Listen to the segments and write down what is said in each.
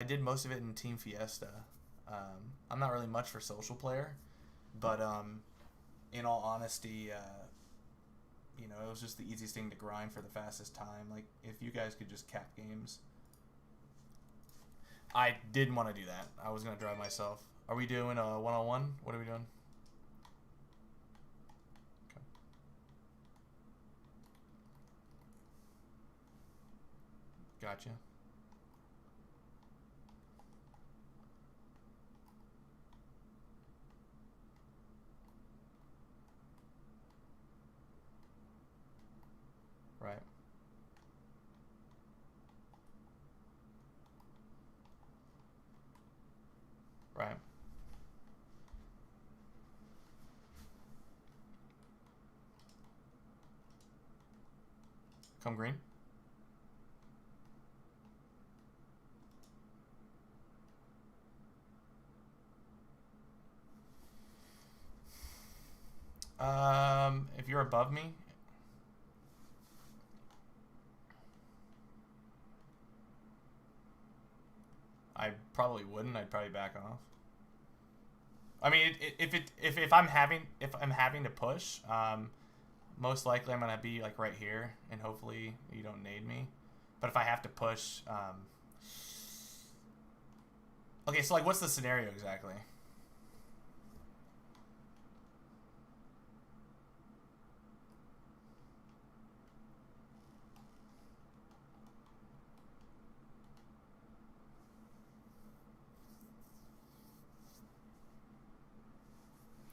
I did most of it in Team Fiesta. I'm not really much for social player, but in all honesty, it was just the easiest thing to grind for the fastest time. Like if you guys could just cap games, I didn't want to do that. I was gonna drive myself. Are we doing a one-on-one? What are we doing? Okay. Gotcha. Right. Right. Come green. If you're above me, I probably wouldn't. I'd probably back off. I mean, if I'm having to push, most likely I'm gonna be like right here, and hopefully you don't nade me. But if I have to push, okay. So like, what's the scenario exactly?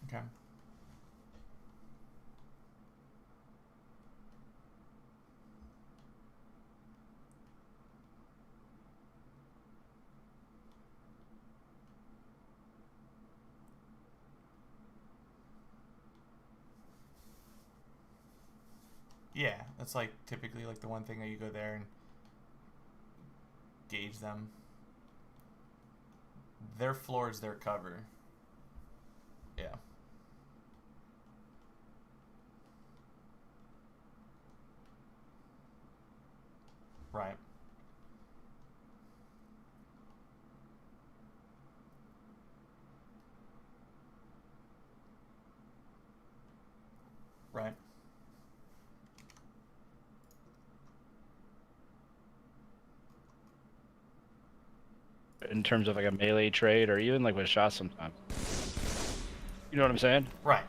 Okay. Yeah, that's like typically like the one thing that you go there and gauge them. Their floor is their cover. Yeah. Right. Right. In terms of like a melee trade or even like with shots sometimes. You know what I'm saying? Right.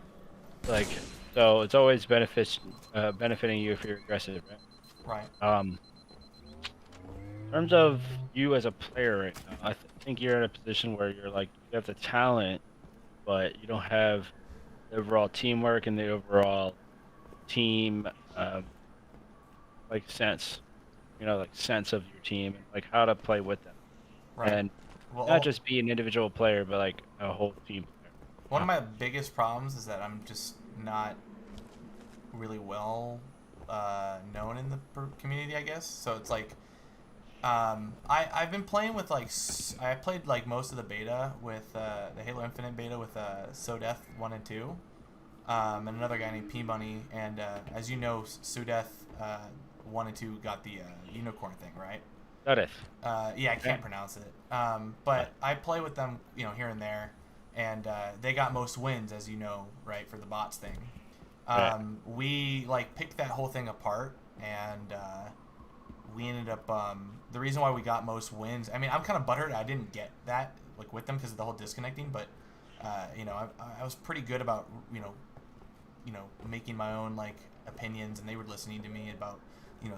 Like, so it's always benefiting you if you're aggressive, Right. right? In terms of you as a player right now, think you're in a position where you're like you have the talent, but you don't have the overall teamwork and the overall team like sense, like sense of your team and like how to play with them, Right. and not Well, just be an individual player, but like a whole team player. one of my biggest problems is that I'm just not really well known in the community, I guess. So it's like I've been playing with like I played like most of the beta with the Halo Infinite beta with Sodeth 1 and 2, and another guy named P Money. And as you know, Sudeth 1 and 2 got the unicorn thing, right? Got it. Yeah, I Yeah. can't pronounce it. But I play with them, here and there, and they got most wins, as you know, right, for the bots thing. Right. We like picked that whole thing apart, and we ended up. The reason why we got most wins. I mean, I'm kind of buttered. I didn't get that like with them because of the whole disconnecting, but I was pretty good about making my own like opinions, and they were listening to me about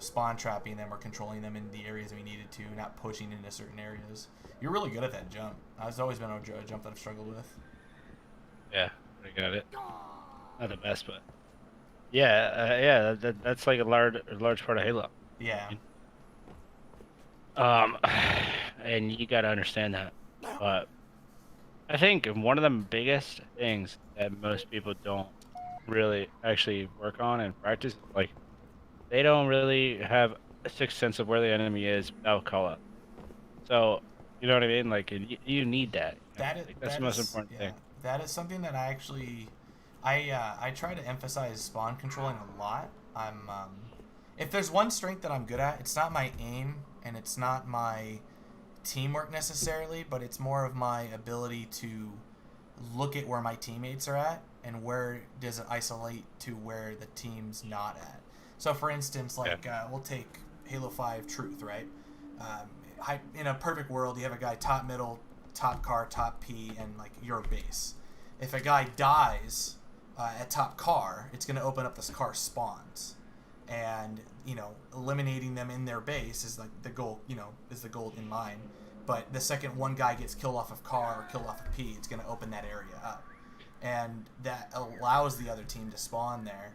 spawn trapping them or controlling them in the areas we needed to, not pushing into certain areas. You're really good at that jump. That's always been a jump that I've struggled with. Yeah, I got it. Not the best, but yeah, yeah. That's like a large part of Halo. Yeah. Um, and you got to understand that. But I think one of the biggest things that most people don't really actually work on and practice, like they don't really have a sixth sense of where the enemy is without call up. So, you know what I mean? Like, and you need that. That is Like that's the that most is important yeah. thing. That is something that I actually I try to emphasize spawn controlling a lot. If there's one strength that I'm good at, it's not my aim and it's not my teamwork necessarily, but it's more of my ability to look at where my teammates are at and where does it isolate to where the team's not at. So, for instance, like we'll take Halo 5 Truth, right? In a perfect world, you have a guy top middle, top car, top P, and like your base. If a guy dies at top car, it's going to open up this car spawns, and eliminating them in their base is like the goal. Is the goal in mind. But the second one guy gets killed off of car or killed off of P, it's going to open that area up, and that allows the other team to spawn there.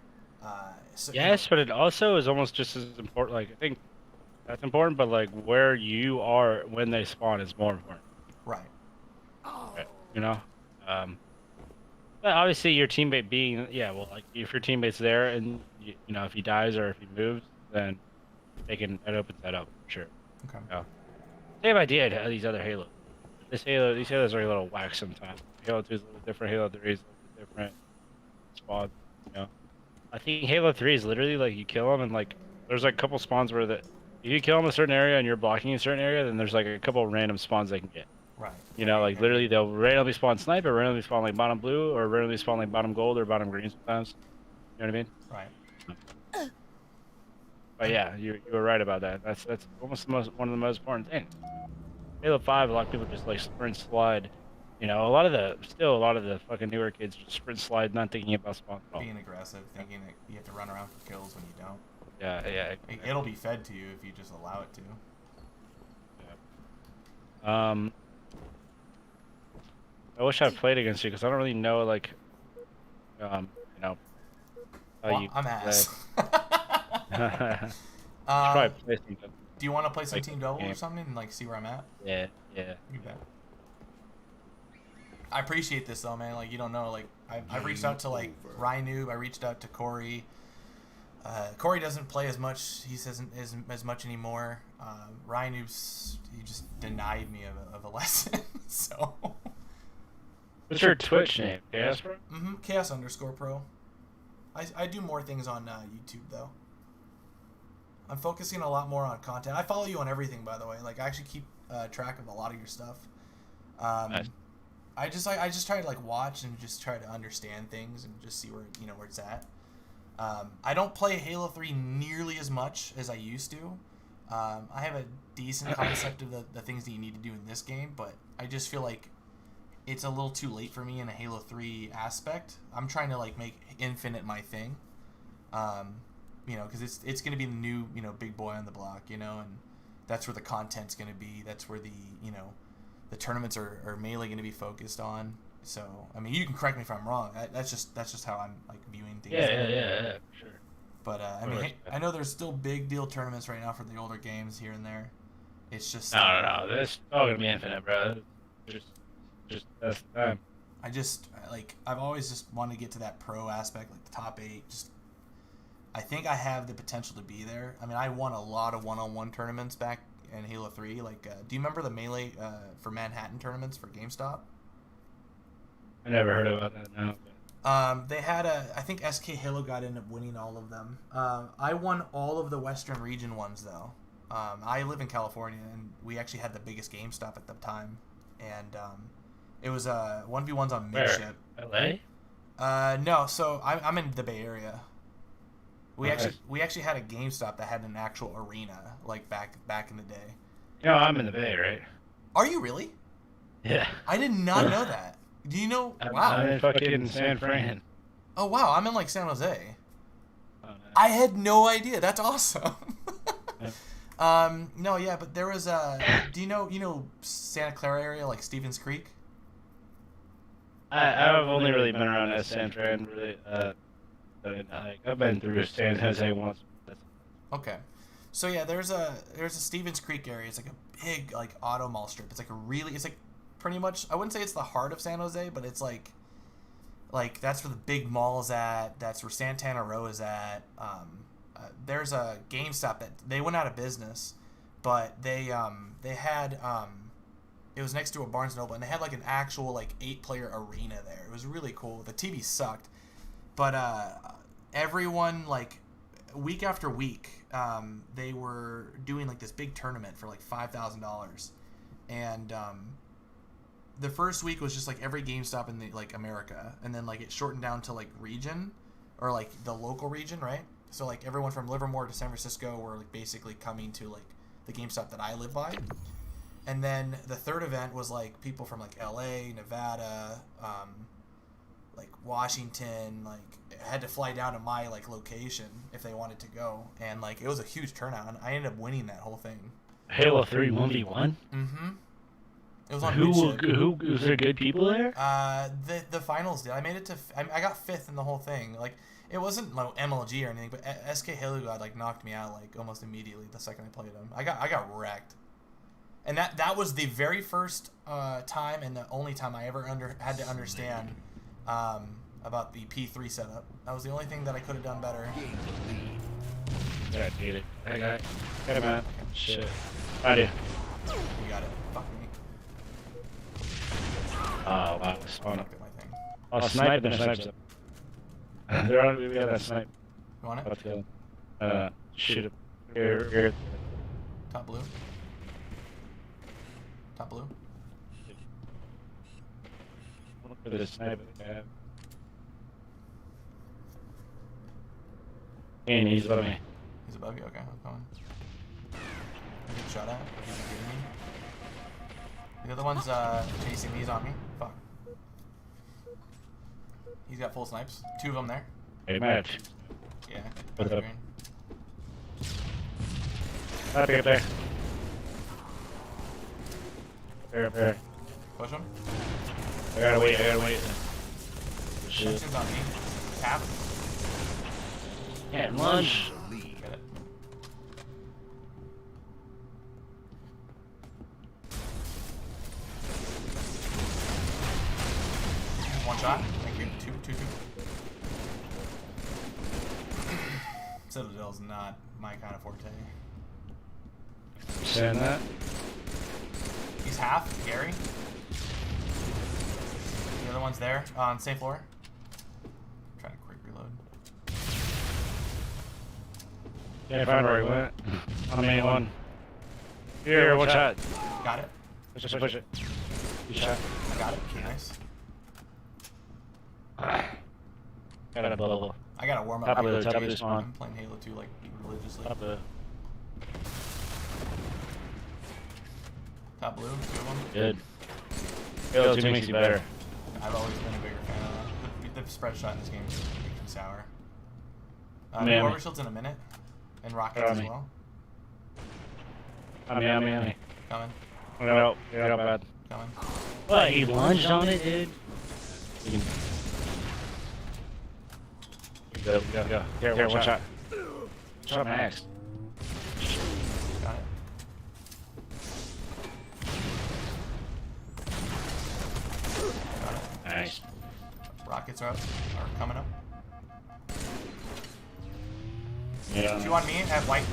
Yes, but it also is almost just as important. Like I think that's important, but like where you are when they spawn is more important. Right. Right. But obviously your teammate being like if your teammate's there and if he dies or if he moves, then it opens that up for sure. Okay. Same idea to these other Halos. These Halos are a little whack sometimes. Halo 2 is a little different. Halo 3 is a little different. Spawn, I think Halo 3 is literally like you kill them and like there's like a couple spawns where if you kill them a certain area and you're blocking a certain area, then there's like a couple random spawns they can get. Right. Like literally they'll randomly spawn sniper, randomly spawn like bottom blue, or randomly spawn like bottom gold or bottom green sometimes. You know what I mean? Right. But yeah, you were right about that. That's almost one of the most important things. Halo 5, a lot of people just like sprint slide. A lot of the fucking newer kids just sprint slide, not thinking about spawn at all. Being aggressive, thinking that you have to run around for kills when you don't. Yeah. It'll be fed to you if you just allow it to. Yeah. I wish I played against you because I don't really know how you I'm ass. Probably play something. Do you want to play some Like, team double or game. something and like see where I'm at? Yeah. You bet. I appreciate this though, man. Like you don't know. Like I've reached out to like Ryan Noob. I reached out to Corey. Corey doesn't play as much. He says as much anymore. Ryan Noob's he just denied me of a lesson. So. What's your Twitch name? Chaos Pro? Chaos_Pro. I do more things on YouTube though. I'm focusing a lot more on content. I follow you on everything, by the way. Like I actually keep track of a lot of your stuff. Nice. I just try to like watch and just try to understand things and just see where it's at. I don't play Halo 3 nearly as much as I used to. I have a decent concept of the things that you need to do in this game, but I just feel like it's a little too late for me in a Halo 3 aspect. I'm trying to like make Infinite my thing. Because it's going to be the new, big boy on the block, and that's where the content's going to be. That's where the tournaments are mainly going to be focused on. So, I mean, you can correct me if I'm wrong. That's just how I'm like viewing things. Yeah, for sure. But I mean, I know there's still big deal tournaments right now for the older games here and there. It's just no. This all gonna be Infinite, bro. Just that's the time. I've always just wanted to get to that pro aspect, like the top 8. I think I have the potential to be there. I mean, I won a lot of one-on-one tournaments back in Halo 3. Like, do you remember the Melee for Manhattan tournaments for GameStop? I never heard about that. No. They had I think SK Halo got ended up winning all of them. I won all of the Western region ones though. I live in California and we actually had the biggest GameStop at the time, and it was 1v1s on midship. LA? No, so I'm in the Bay Area. We actually had a GameStop that had an actual arena like back in the day. I'm in the Bay, right? Are you really? Yeah. I did not know that. Do you know? Wow. I'm in fucking San Fran. Oh wow, I'm in like San Jose. Oh, nice. I had no idea. That's awesome. Yeah. No, yeah, but there was do you know Santa Clara area, like Stevens Creek? I've only really been around San Fran, really. I've been through San Jose once. Okay, so yeah, there's a Stevens Creek area. It's like a big like auto mall strip. It's like pretty much, I wouldn't say it's the heart of San Jose, but it's like that's where the big mall is at. That's where Santana Row is at. There's a GameStop that they went out of business, but they had it was next to a Barnes & Noble, and they had like an actual like 8-player arena there. It was really cool. The TV sucked, but everyone like week after week they were doing like this big tournament for like $5,000, and the first week was just like every GameStop in the like America, and then like it shortened down to like region, or like the local region, right? So like everyone from Livermore to San Francisco were like basically coming to like the GameStop that I live by. And then the third event was like people from like LA, Nevada, like Washington, like had to fly down to my like location if they wanted to go, and like it was a huge turnout, and I ended up winning that whole thing. Halo 3 1v1? Mm-hmm. It was on Who was there good people there? The finals did. I made it to. I got fifth in the whole thing. Like it wasn't like MLG or anything, but SK Halo God like knocked me out like almost immediately the second I played him. I got wrecked. And that was the very first time and the only time I ever had to understand about the P3 setup. That was the only thing that I could have done better. Yeah, I need it. I got it. Get him out. Shit. I do. You got it. Fuck me. Oh, wow. Spawn up. Look at my thing. Oh, snipe them, snipe them. They're on, we got that snipe. You want it? Let's go. Shoot it. Here. Top blue. Top blue. Look at this snipe. And he's above me. He's above you? Okay, I'm coming. I get shot at. He's getting me. The other one's chasing me. He's on me. Fuck. He's got full snipes. Two of them there. Hey, match. Yeah. What's up? Green. Up there. There. Push him. I gotta wait. Shit. Tension's on me. Tap. Can't lunge. Get it. One shot. Thank you. Two. Citadel's not my kind of forte. Saying that? He's half, Gary. The other one's there on same floor. I'm trying to quick reload. Can't find where he went. On the main one. Here, one shot. Got it. Push it. Good shot. I got it. Nice. Got a bubble. I gotta warm up. Top my of the rotation. spawn. I'm playing Halo 2 like religiously. Top of Top blue, two of them. good. Halo 2 makes you better. I've always been a bigger fan of that. The spread shot in this game is freaking sour. Miami. Warrior Shield's in a minute. And rockets as Miami. well. I'm Miami. Coming. No, bad. Coming. What, he lunged on it, dude? Go. Here, one shot. Shot max. Got it. Got it. Nice. Rockets are coming up. Yeah. Do you want me at white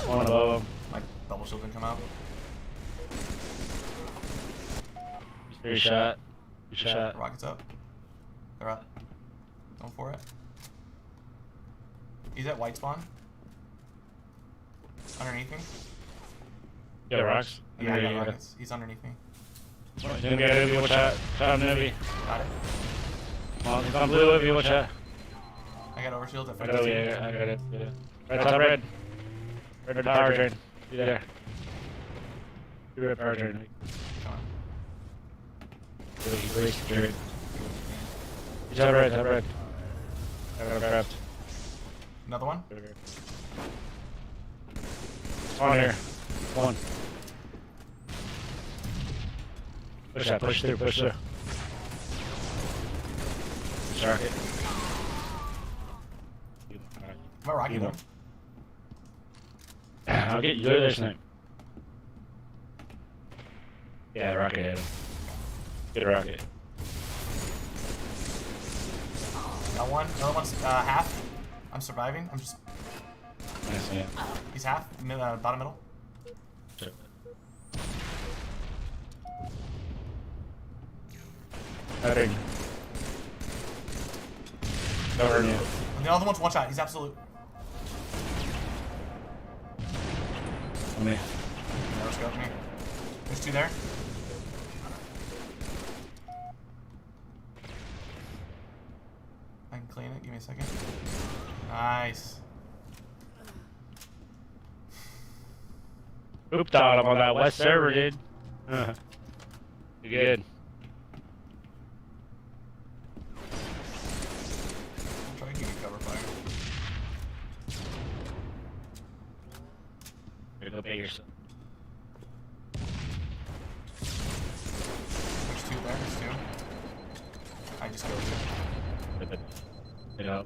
One above him. my bubble shield didn't come out? Good shot. Good shot. Rockets up. They're up. Going for it. He's at white spawn. Underneath me. Yeah, rocks. Yeah, I got rockets. He's underneath me. Didn't get it, one shot. Shot him, Navy. Got it. He's on blue, if you one shot. I got overshield at I 52. got it. Yeah. Right top red. Red power drain. See there. You red power drain. Come on. Race drain. You top red. I got a craft. Another one. On here. One. Push that. Push through. Shark it. Am I rocking him? I'll get you. Go to this thing. Yeah, rocket hit him. Get a rocket. Got one. Another one's half. I'm surviving. I'm just. Nice, yeah. He's half. Bottom middle. Sure. Nothing. Covering you. And the other one's one shot. He's absolute. On me. Never scoped me. There's 2 there. I can clean it. Give me a second. Nice. Ooped on him on that west server, dude. You good? I'll try to give you cover fire. Here, go pay yourself. There's 2 there. There's 2. I just killed you. You know.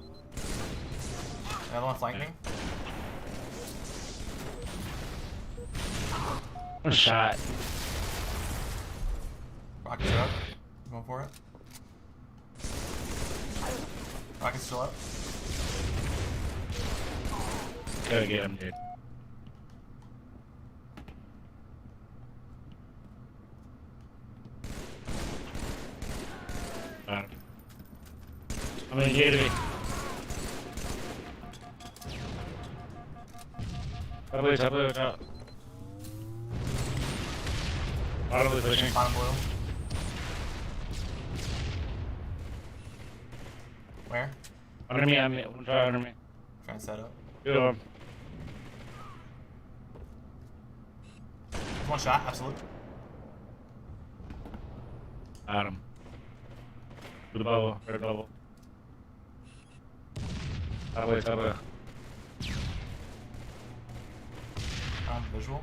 Another one flank me. One shot. Rocket's up. Going for it. Rocket's still up. Gotta get him, dude. I'm gonna get it. Top. Auto blue pushing. Bottom blue. Where? Under me, I'm trying under me. Trying to set up. Good one. One shot, absolute. Got him. Blue bubble, red bubble. Top way. Visual.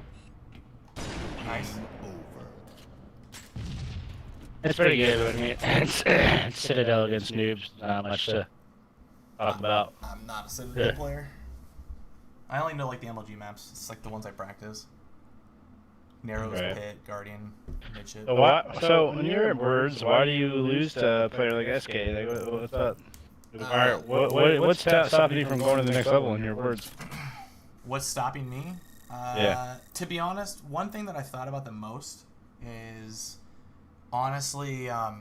Nice. It's pretty good. I mean, it's Citadel against noobs. Not much to talk about. I'm not a Citadel player. I only know like the MLG maps. It's like the ones I practice. Narrows, Right. Pit, Guardian, Midship. So in your words, why do you lose to a player like SK? Like, what's up? What's stopping you from going to the next level? In your words. What's stopping me? Yeah. To be honest, one thing that I thought about the most is honestly, I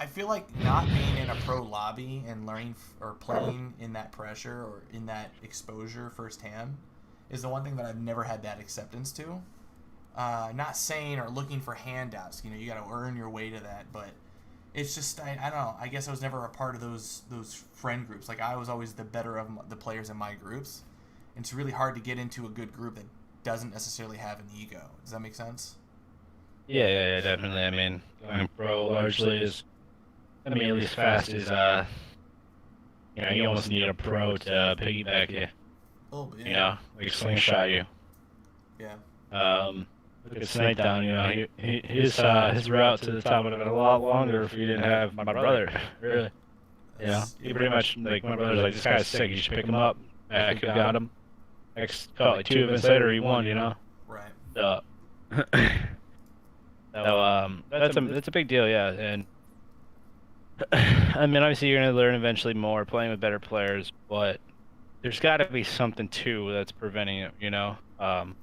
feel like not being in a pro lobby and learning or playing in that pressure or in that exposure firsthand is the one thing that I've never had that acceptance to. Not saying or looking for handouts, you know, you got to earn your way to that, but it's just I don't know. I guess I was never a part of those friend groups. Like I was always the better of the players in my groups. And it's really hard to get into a good group that doesn't necessarily have an ego. Does that make sense? Yeah, definitely. I mean, going pro largely is gonna be at least fast as you almost need a pro to piggyback you. Oh, yeah. You know, like slingshot you. Yeah. Look at Snake Down. You know, his route to the top would have been a lot longer if you didn't have my brother. Really. Yeah. He pretty much like my brother's like, this guy's sick. You should pick him up. Back, who got him. Next, like 2 events later, he won. You know. Right. So that's a big deal, yeah. And I mean, obviously, you're gonna learn eventually more playing with better players, but there's got to be something too that's preventing it. You know. That's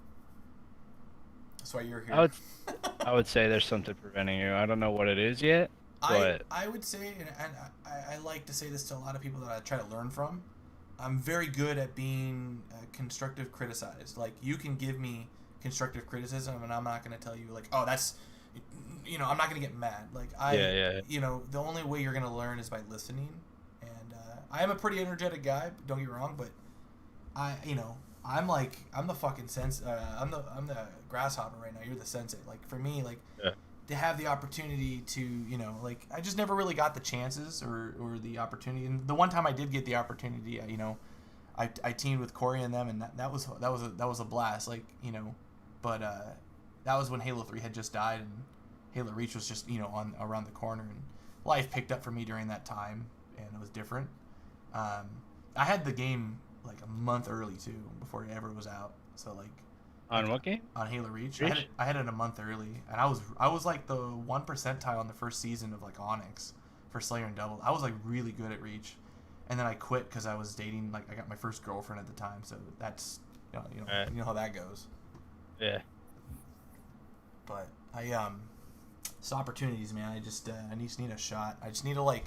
why you're here. I would say there's something preventing you. I don't know what it is yet, but I would say, and I like to say this to a lot of people that I try to learn from. I'm very good at being constructive criticized. Like, you can give me constructive criticism, and I'm not going to tell you, like, oh, that's, you know, I'm not going to get mad. Like, you know, the only way you're going to learn is by listening. And I am a pretty energetic guy, don't get me wrong, but I'm the fucking I'm the grasshopper right now. You're the sensei. Like, for me, like, to have the opportunity to, you know, like, I just never really got the chances or the opportunity. And the one time I did get the opportunity, you know, I teamed with Corey and them, and that was a blast. Like, you know, but that was when Halo 3 had just died and Halo Reach was just, you know, around the corner, and life picked up for me during that time, and it was different. I had the game like a month early too, before it ever was out. So like. On what game? On Halo Reach. I had it a month early, and I was like the 1 percentile on the first season of like Onyx for Slayer and Double. I was like really good at Reach, and then I quit because I was dating, like, I got my first girlfriend at the time, so that's you know how that goes. Yeah. But it's opportunities, man. I just need a shot. I just need to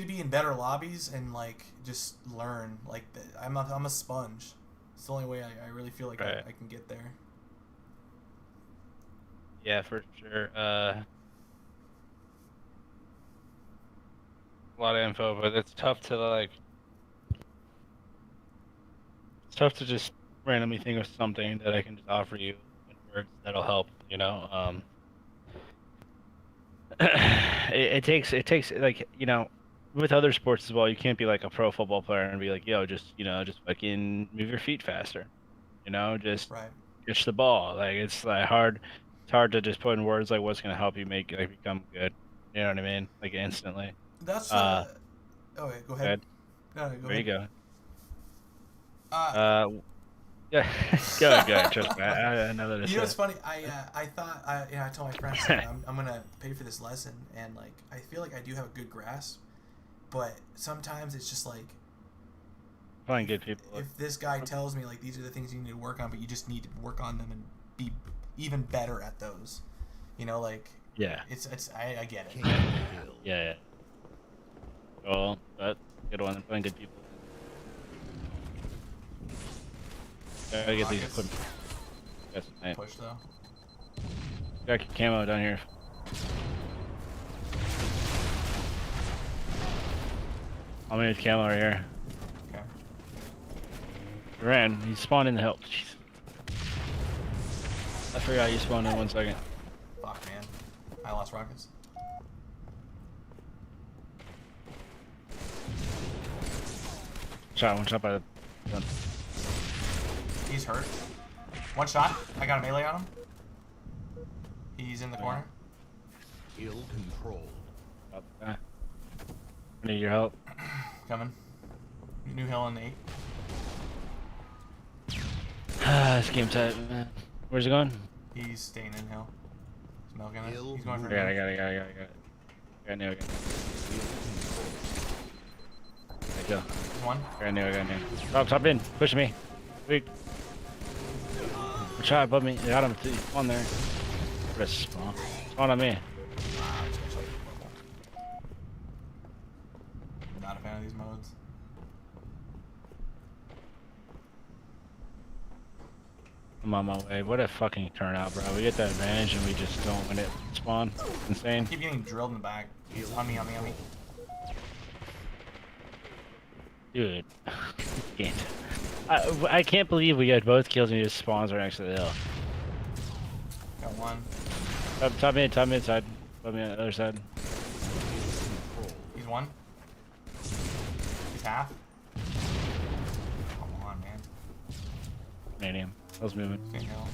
be in better lobbies and like just learn. Like I'm a sponge. It's the only way I really feel like I can get there. Yeah, for sure. A lot of info, but it's tough to like. It's tough to just randomly think of something that I can just offer you in words that'll help. You know. It takes like with other sports as well. You can't be like a pro football player and be like, yo, just fucking move your feet faster. Just Right. catch the ball. Like it's like hard. It's hard to just put in words like what's gonna help you make like become good. You know what I mean? Like instantly. That's Uh, Oh wait, go ahead. good. No, go There you ahead. go. Uh, Yeah. Go ahead. Go ahead. Trust me. I know that it's you know what's funny? I thought I told my friends like, I'm gonna pay for this lesson, and like I feel like I do have a good grasp, but sometimes it's just like find good people. if this guy tells me like these are the things you need to work on, but you just need to work on them and be even better at those. Like Yeah. I get it. Yeah. Well, that's a good one. Find good people. Gotta get these Rockets. equipment. That's nice. Push though. Got camo down here. How many camo right here? Okay. Ran. He spawned in the hill. Jeez. I forgot you spawned in 1 second. Fuck man. I lost rockets. One shot by the gun. He's hurt. One shot. I got a melee on him. He's in the corner. Ill control. I need your help. Coming. New hill in 8. This game tight, man. Where's he going? He's staying in hill. He's milking it. Ill He's going for movement. I got it. I got it. There you go. One. I got it. Top in. Push me. Wait. Shot above me. Got him. He's on there. Press spawn. Spawn on me. Not a fan of these modes. I'm on my way. What a fucking turnout, bro. We get that advantage and we just don't win it. Spawn. It's insane. Keep getting drilled in the back. It's on me. Dude. Can't. I can't believe we got both kills and he just spawns right next to the hill. Got one. Top mid side. Top mid on the other side. He's one. He's half. Come on, man. Manium. I was moving. Stay in hill.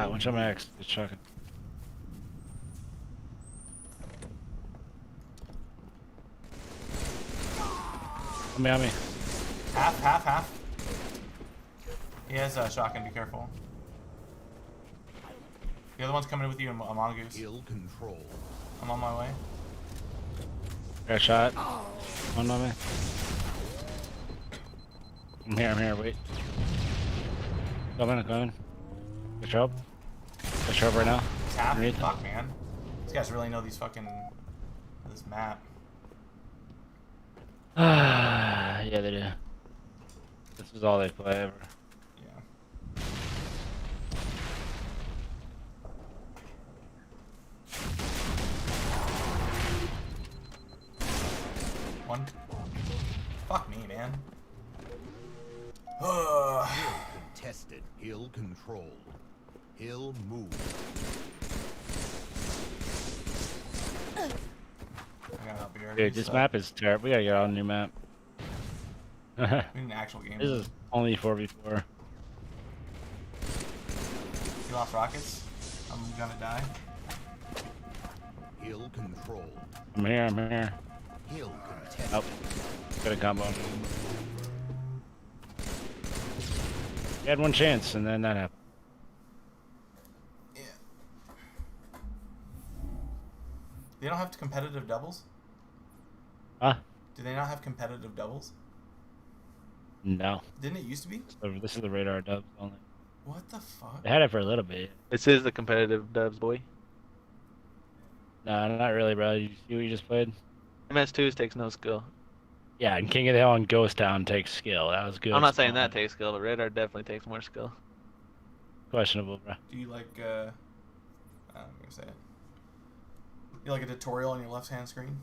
One shot my X. Just chucking. On me. Half. He has a shotgun. Be careful. The other one's coming with you, a mongoose. Ill control. I'm on my way. Got a shot. One on me. I'm here. Wait. Coming. Good job. Right now. He's half. Underneath. Fuck, man. These guys really know this map. Yeah, they do. This is all they play ever. Yeah. One. Fuck me, man. Contested. Ill control. Ill move. I gotta help here. Dude, this map is terrible. We gotta get on a new map. We need an actual game. This is only 4v4. You lost rockets. I'm gonna die. Ill control. I'm here. Ill contested. Oh, got a combo. He had one chance, and then that happened. Yeah. They don't have competitive doubles? Huh? Do they not have competitive doubles? No. Didn't it used to be? So this is the radar dubs only. What the fuck? They had it for a little bit. This is the competitive dubs, boy. No, not really, bro. You see what you just played? MS2s takes no skill. Yeah, and King of the Hill and Ghost Town takes skill. That was good. I'm not saying that takes skill, but Radar definitely takes more skill. questionable, bro. Do you like, I'm gonna say it. You like a tutorial on your left-hand screen?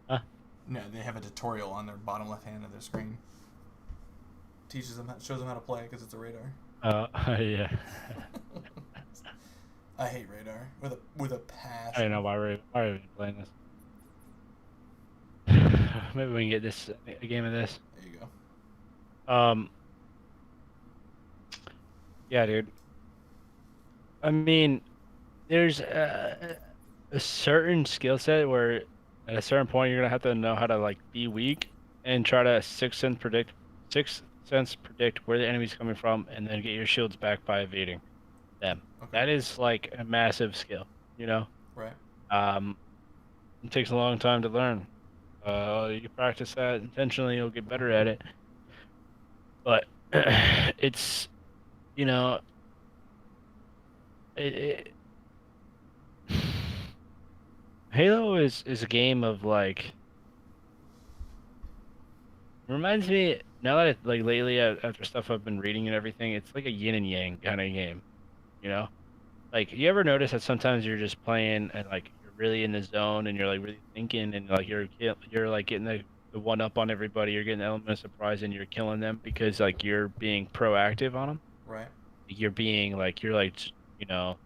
Huh? No, they have a tutorial on their bottom left-hand of their screen. Teaches them, shows them how to play because it's a radar. Yeah. I hate radar with a passion. I don't know why we're even playing this. Maybe we can get this a game of this. There you go. Yeah, dude. I mean, there's a certain skill set where at a certain point you're gonna have to know how to like be weak and try to sixth sense predict where the enemy's coming from, and then get your shields back by evading them. Okay. That is like a massive skill, you know. Right. It takes a long time to learn. You practice that intentionally, you'll get better at it. But it's, you know, Halo is a game of like. Reminds me now that like lately after stuff I've been reading and everything, it's like a yin and yang kind of game, you know. Like, you ever notice that sometimes you're just playing and like you're really in the zone and you're like really thinking and like you're like getting the one up on everybody, you're getting the element of surprise and you're killing them because like you're being proactive on them. Right. You're being like you know,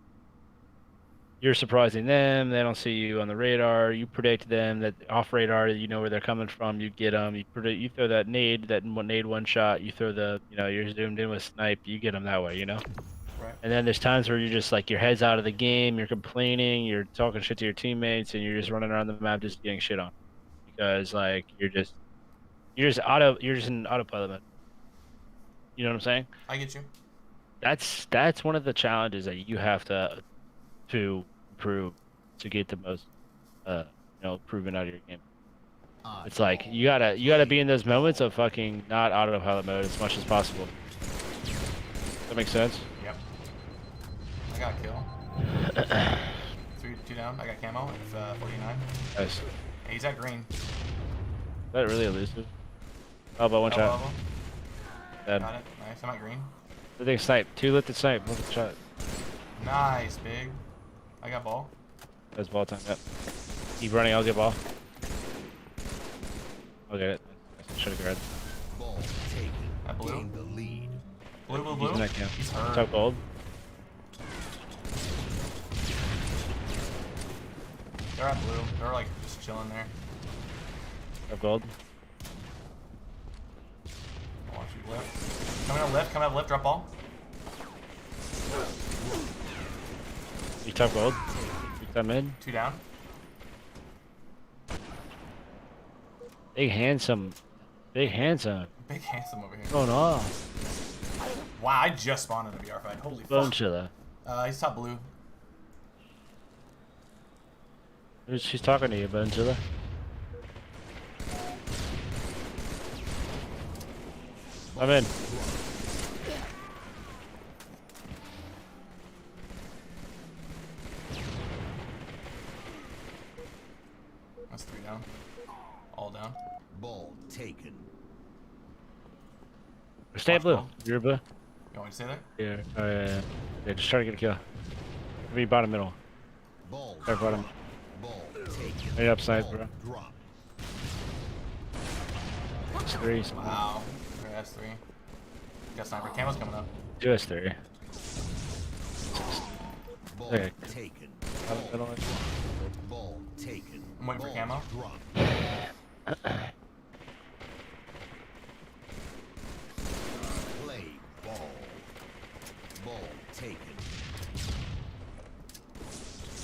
you're surprising them. They don't see you on the radar. You predict them that off radar. You know where they're coming from. You get them. You throw that nade one shot. You throw you're zoomed in with snipe. You get them that way. You know. Right. And then there's times where you're just like your head's out of the game. You're complaining. You're talking shit to your teammates, and you're just running around the map just getting shit on, because like you're just in autopilot mode. You know what I'm saying? I get you. That's one of the challenges that you have to improve to get the most improvement out of your game. It's like you gotta be in those moments of fucking not autopilot mode as much as possible. Does that make sense? Yep. I got a kill. 2 down. I got camo. It's 49. Nice. Hey, he's at green. Is that really elusive? Oh, but one Elbow, shot. elbow. Dead. Got it. Nice. I'm at green. The thing snipe. 2 lit the snipe. One shot. Nice, big. I got ball. That's ball time. Yep. Keep running. I'll get ball. I'll get it. Should have grabbed. Ball taken. At blue. Gain the lead. Blue. Using that cam. He's hurt. Top gold. They're at blue. They're like just chilling there. Top gold. I'll watch you left. Coming up left. Drop ball. You top gold. Keep that mid. 2 down. Big handsome. Big handsome over here. Going on. Wow, I just spawned in a VR fight. Holy Bone fuck. chiller. He's top blue. She's talking to you, Bone chiller. I'm in. That's 3 down. All down. Ball taken. Stay blue. Ball. You're blue. You want me to stay there? Yeah. Yeah. Just try to get a kill. Be bottom middle. Ball. Or bottom. Ball taken. Right upside, Ball bro. drop. It's 3. Wow. Okay, that's 3. Got sniper. Camo's coming up. 2 is 3. Ball Okay. taken. Bottom middle. Ball taken. I'm waiting for Ball camo. drop. Play ball. Ball taken.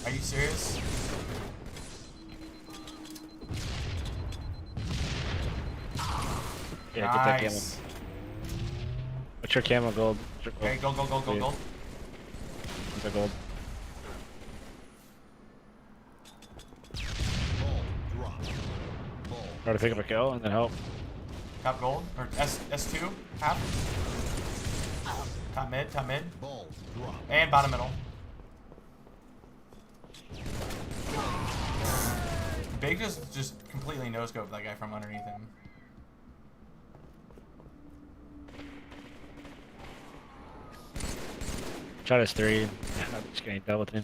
Are you serious? Yeah, get that camo. Nice. What's your camo gold? What's your Okay, gold? gold. What's the gold? Ball drop. Ball. Try to pick up a kill and then help. Top gold. Or S2. Half. Top mid. Ball drop. And bottom middle. Big just completely no-scoped that guy from underneath him. Shot us 3. I'm just getting double team.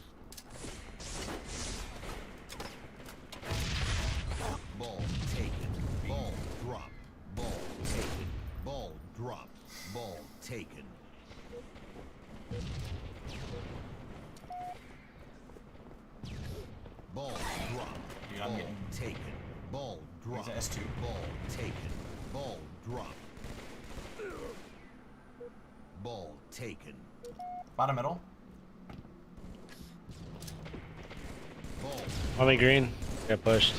Ball taken. Ball drop. Ball taken. Ball drop. Ball taken. Ball drop. Dude, I'm Ball getting- taken. Ball drop. He's at S2. Ball taken. Ball drop. Ball taken. Bottom middle. Ball. On me green. Got pushed.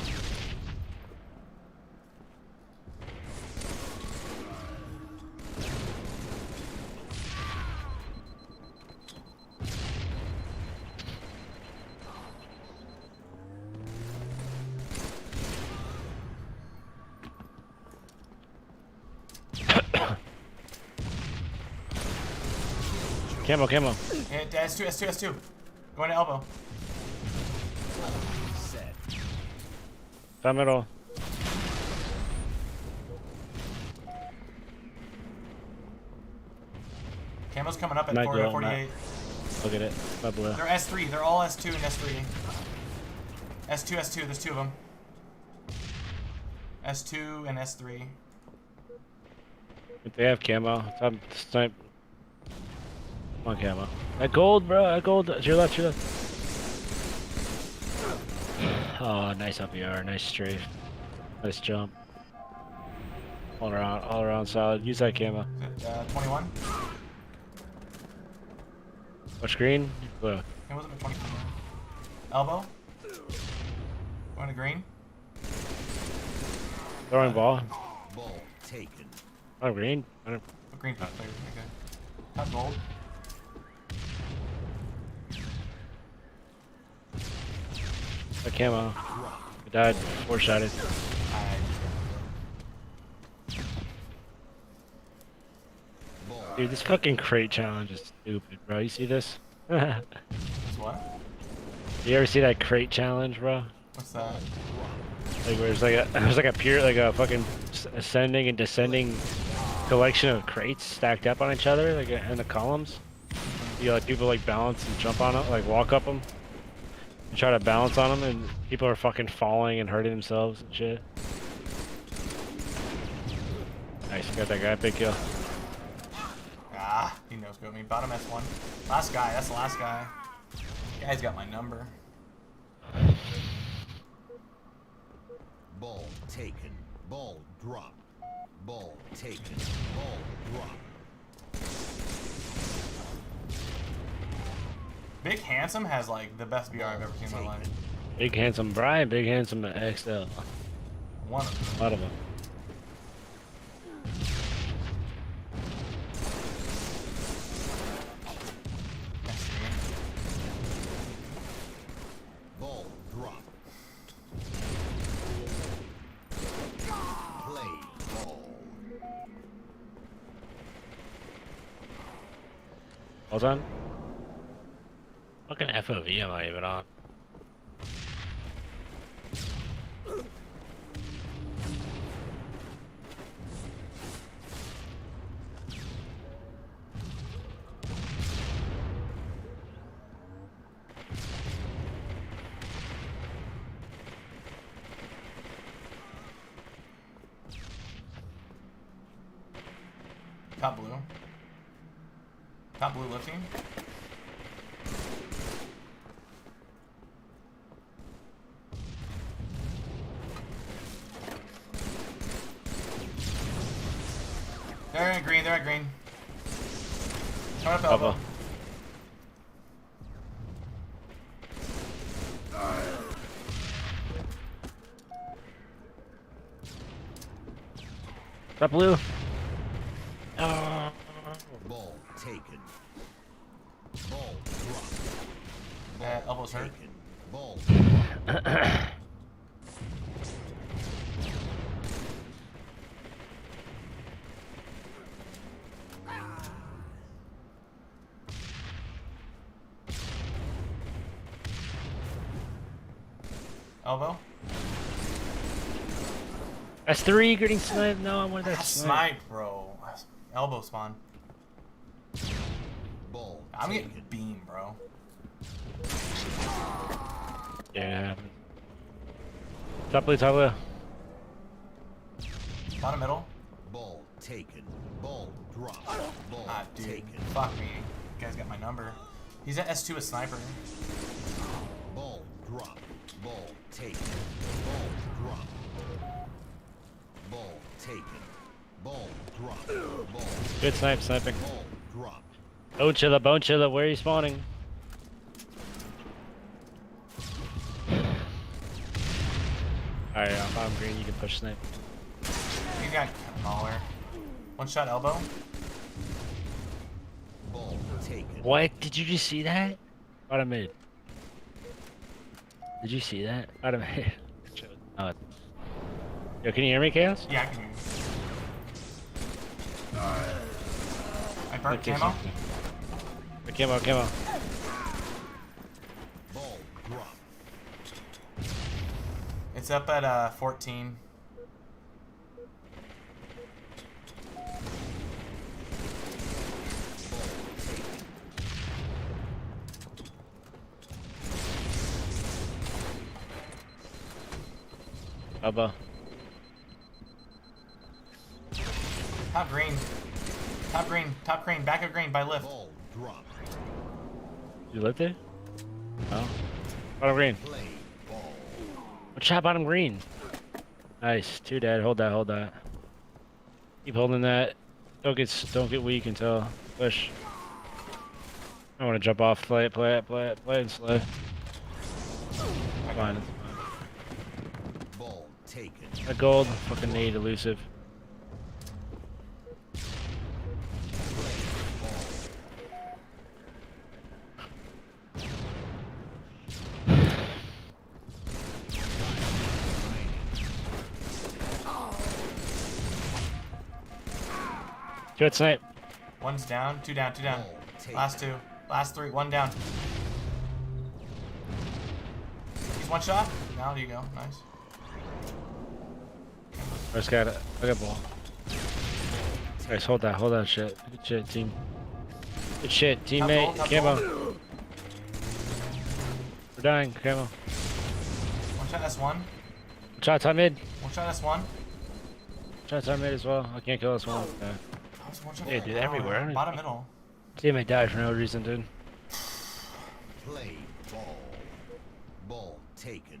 Camo. Yeah, S2. Going to elbow. Set. Top middle. Camo's coming up at Might 4 go, 48. Look at it. My blue. They're S3. They're all S2 and S3. S2. There's 2 of them. S2 and S3. If they have camo, top snipe. Come on, camo. That gold, bro. That gold. To your left. Oh, nice LPR. Nice strafe. Nice jump. All around solid. Use that camo. 21. Watch green. Blue. It wasn't a 24. Elbow. Going to green. Throwing ball. Ball taken. Oh, green. I don't. Oh, green player. Okay. Top gold. That camo. I died. 4-shotted. Alright. Ball. Dude, this fucking crate challenge is stupid, bro. You see this? You That's what? ever see that crate challenge, bro? What's that? Like where there's like a pure like a fucking ascending and descending collection of crates stacked up on each other, like in the columns. You like people like balance and jump on it, like walk up them, and try to balance on them, and people are fucking falling and hurting themselves and shit. Nice, got that guy, big kill. Ah, he knows go me. Bottom S1. Last guy. That's the last guy. Guy's got my number. Ball taken. Ball drop. Ball taken. Ball drop. Big Handsome has like the best VR I've ever seen in my life. Big handsome Brian, big handsome XL. One of them. A lot of them. Ball drop. Play ball. Hold on. Fucking FOV am I even on? Top blue. Top blue lifting. They're in green. They're at green. Coming up elbow. Elbow. Top blue. Oh. Ball taken. Ball drop. Elbow's hurt. Taken. Ball Elbow. That's 3 getting sniped. No, I wanted that snipe. Snipe, bro. Elbow spawn. ball I'm getting taken. beam, bro. Yeah. Top blue, top blue. Bottom middle. Ball taken. Ball dropped. Ball Ah, dude. taken. Fuck me. You guys got my number. He's at S2 with sniper. Ball dropped. Ball taken. Ball dropped. Ball taken. Ball dropped. Ball. Good sniping. Ball dropped. Bone chiller, where are you spawning? Alright, I'm bottom green, you can push snipe. You got Mauler. One shot elbow. Ball taken. What? Did you just see that? Bottom mid. Did you see that? Bottom mid. Oh. Yo, can you hear me, Chaos? Yeah, I can hear you. I burnt Okay, camo. Camo. Ball dropped. It's up at 14. Elbow. Top green. Top green. Top green. Back of green by lift. Ball dropped. You lift it? No. Bottom green. Play ball. One shot bottom green. Nice. 2 dead. Hold that. Keep holding that. Don't get weak until push. I want to jump off. Play it and slow. Fine. Ball taken. A gold. Fucking nade elusive. Good snipe. One's down. Two down. Two down. Ball taken. Last two. Last three. One down. He's one shot. Now you go. Nice. I just got it. I got ball. Nice, hold that shit. Good shit, team. Good shit, teammate. Top Camo. ball. We're dying, camo. One shot S1. One shot top mid. One shot S1. One shot top mid as well. I can't kill this one. Oh, it's one shot Yeah, dude, everywhere. Bottom middle. Teammate died for no reason, dude. Play ball. Ball taken.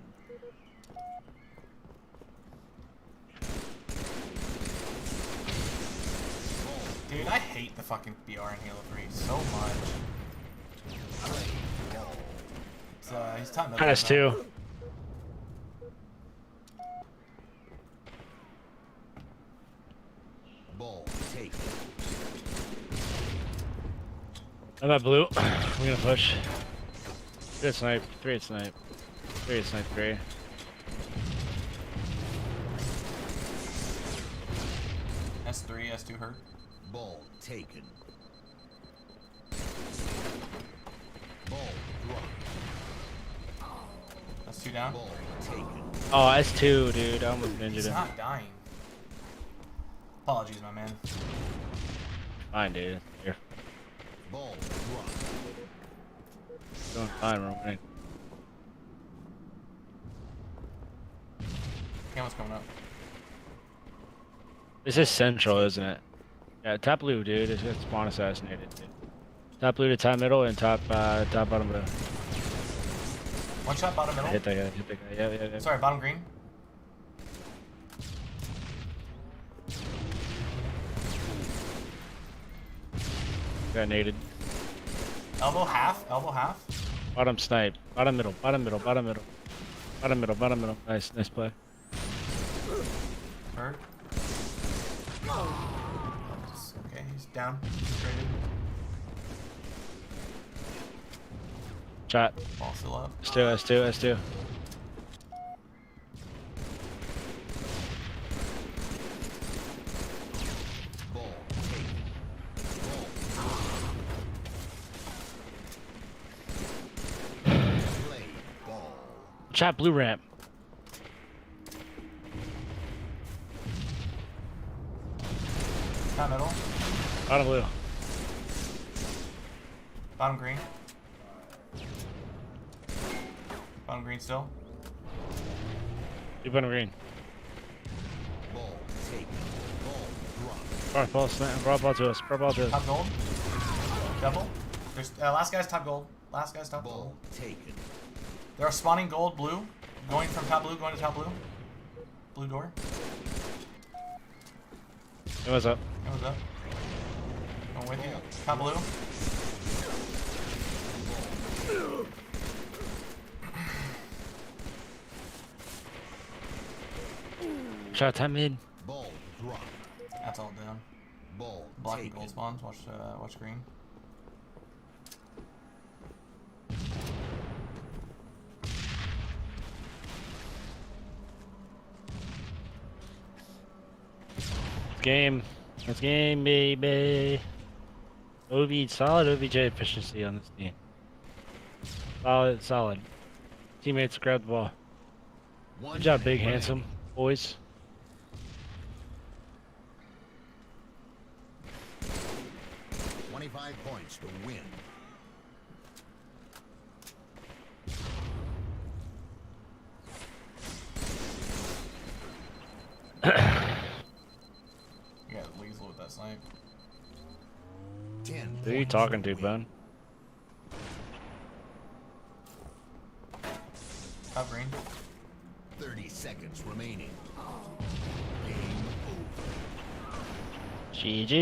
Dude, I hate the fucking BR in Halo 3 so much. Play ball. It's, he's top middle. Minus though. 2. Ball taken. I'm at blue. I'm gonna push. 3 at snipe. 3 at snipe. 3 at snipe. 3. S3, S2 hurt. Ball taken. Ball dropped. S2 down. Ball taken. Oh, S2, dude. I almost ninja'd He's him. not dying. Apologies, my man. Fine, dude. You're Ball dropped. doing fine. We're winning. Camo's coming up. This is central, isn't it? Yeah, top blue, dude. It's just spawn assassinated, dude. Top blue to top middle and top bottom blue. One shot bottom middle. Hit that guy. Yeah. Sorry, bottom green. Got naded. Elbow half. Elbow half. Bottom snipe. Bottom middle. Nice play. Hurt. Okay, he's down. Traded. Shot. Ball still up. S2. Ball taken. Play ball. Shot blue ramp. Top middle. Bottom blue. Bottom green. Bottom green still. Deep on green. Ball taken. Ball dropped. Alright, ball snap. Ball to us. Ball to us. Top gold. Double. There's last guy's top gold. Last guy's top gold. Ball taken. There are spawning gold blue. Going from top blue, going to top blue. Blue door. It was up. It was up. I'm with you. Top blue. Shot time mid. Ball dropped. That's all down. Ball Black and taken. gold spawns. Watch green. Game. Let's game, baby. Solid OBJ efficiency on this team. Solid. Teammates grab the ball. Good job, big, handsome boys. $25 points to win. You got Weasel with that snipe. 10 Who are you points talking to, win. Bone? Top green. 30 seconds remaining. Game over. GG.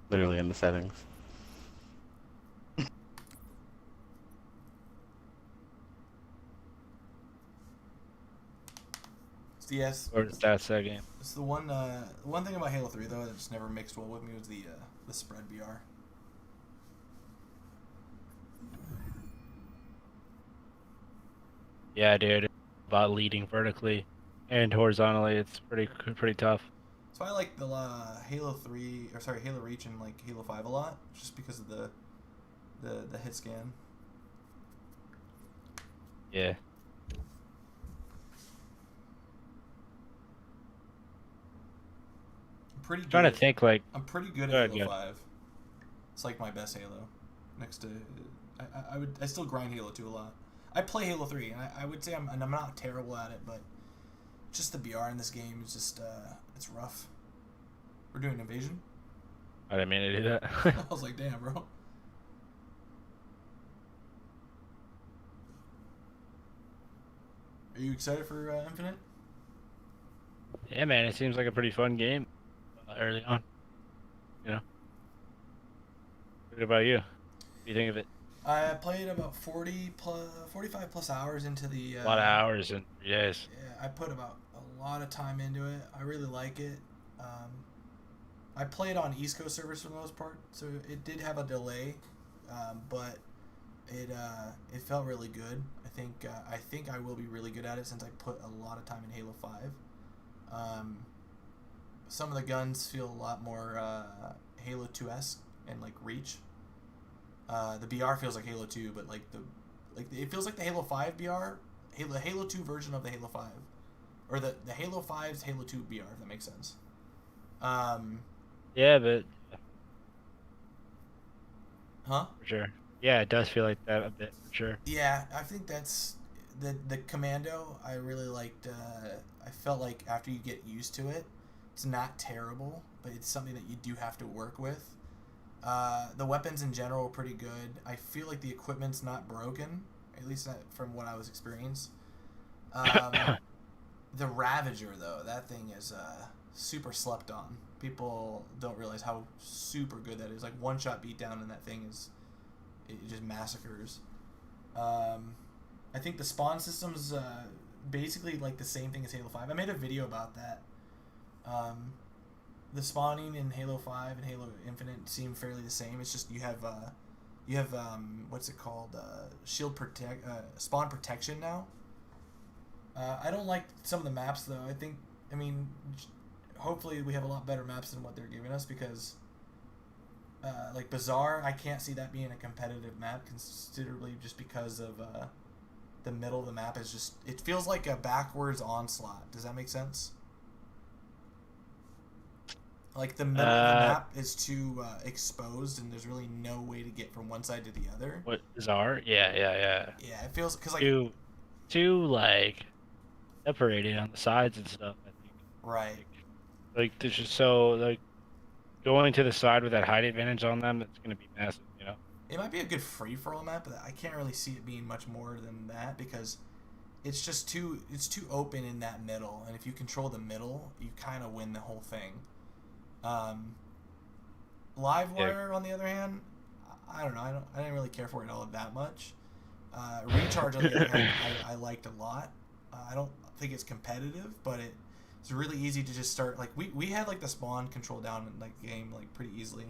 Literally in the settings. Yes. Or stats that game. It's the one thing about Halo 3 though that just never mixed well with me was the spread BR. Yeah, dude. About leading vertically and horizontally, it's pretty tough. So I like the Halo Reach and like Halo 5 a lot, just because of the hit scan. Yeah. I'm pretty good. Trying to think like I'm pretty good Go at ahead, Halo go 5. It's like my best Halo. Next to I still grind Halo 2 a lot. I play Halo 3 and I would say I'm not terrible at it, but just the BR in this game is just it's rough. We're doing invasion. I didn't mean to do that. I was like, damn, bro. Are you excited for Infinite? Yeah, man, it seems like a pretty fun game early on. You know. What about you? What do you think of it? I played about 45 plus hours into the. A lot of hours in 3 days. Yeah, I put about a lot of time into it. I really like it. I played on East Coast servers for the most part, so it did have a delay, but it felt really good. I think I will be really good at it since I put a lot of time in Halo 5. Some of the guns feel a lot more Halo 2-esque and like Reach. The BR feels like Halo 2, but it feels like the Halo 5 BR, Halo 2 version of the Halo 5, or the Halo 5's Halo 2 BR, if that makes sense. Yeah, but Huh? for sure. Yeah, it does feel like that a bit for sure. Yeah, I think that's the Commando. I really liked. I felt like after you get used to it, it's not terrible, but it's something that you do have to work with. The weapons in general are pretty good. I feel like the equipment's not broken, at least from what I was experienced. The Ravager, though, that thing is super slept on. People don't realize how super good that is. Like one shot beatdown, and that thing it just massacres. I think the spawn system's basically like the same thing as Halo 5. I made a video about that. The spawning in Halo 5 and Halo Infinite seem fairly the same. It's just you have what's it called? Spawn protection now. I don't like some of the maps though. Hopefully we have a lot better maps than what they're giving us, because Like Bazaar, I can't see that being a competitive map considerably just because of the middle of the map is just, it feels like a backwards onslaught. Does that make sense? Like the middle of the map is too exposed, and there's really no way to get from one side to the other. What bizarre? Yeah, yeah, yeah. Yeah, it feels because like Too like separated on the sides and stuff. I think. right. Like there's just so like going to the side with that height advantage on them. It's gonna be massive. You know. It might be a good free for all map, but I can't really see it being much more than that because it's just too open in that middle, and if you control the middle, you kind of win the whole thing. Livewire, on the other hand, I don't know. I didn't really care for it all that much. Recharge, on the other hand, I liked a lot. I don't think it's competitive, but it's really easy to just start. Like we had like the spawn control down in like the game like pretty easily.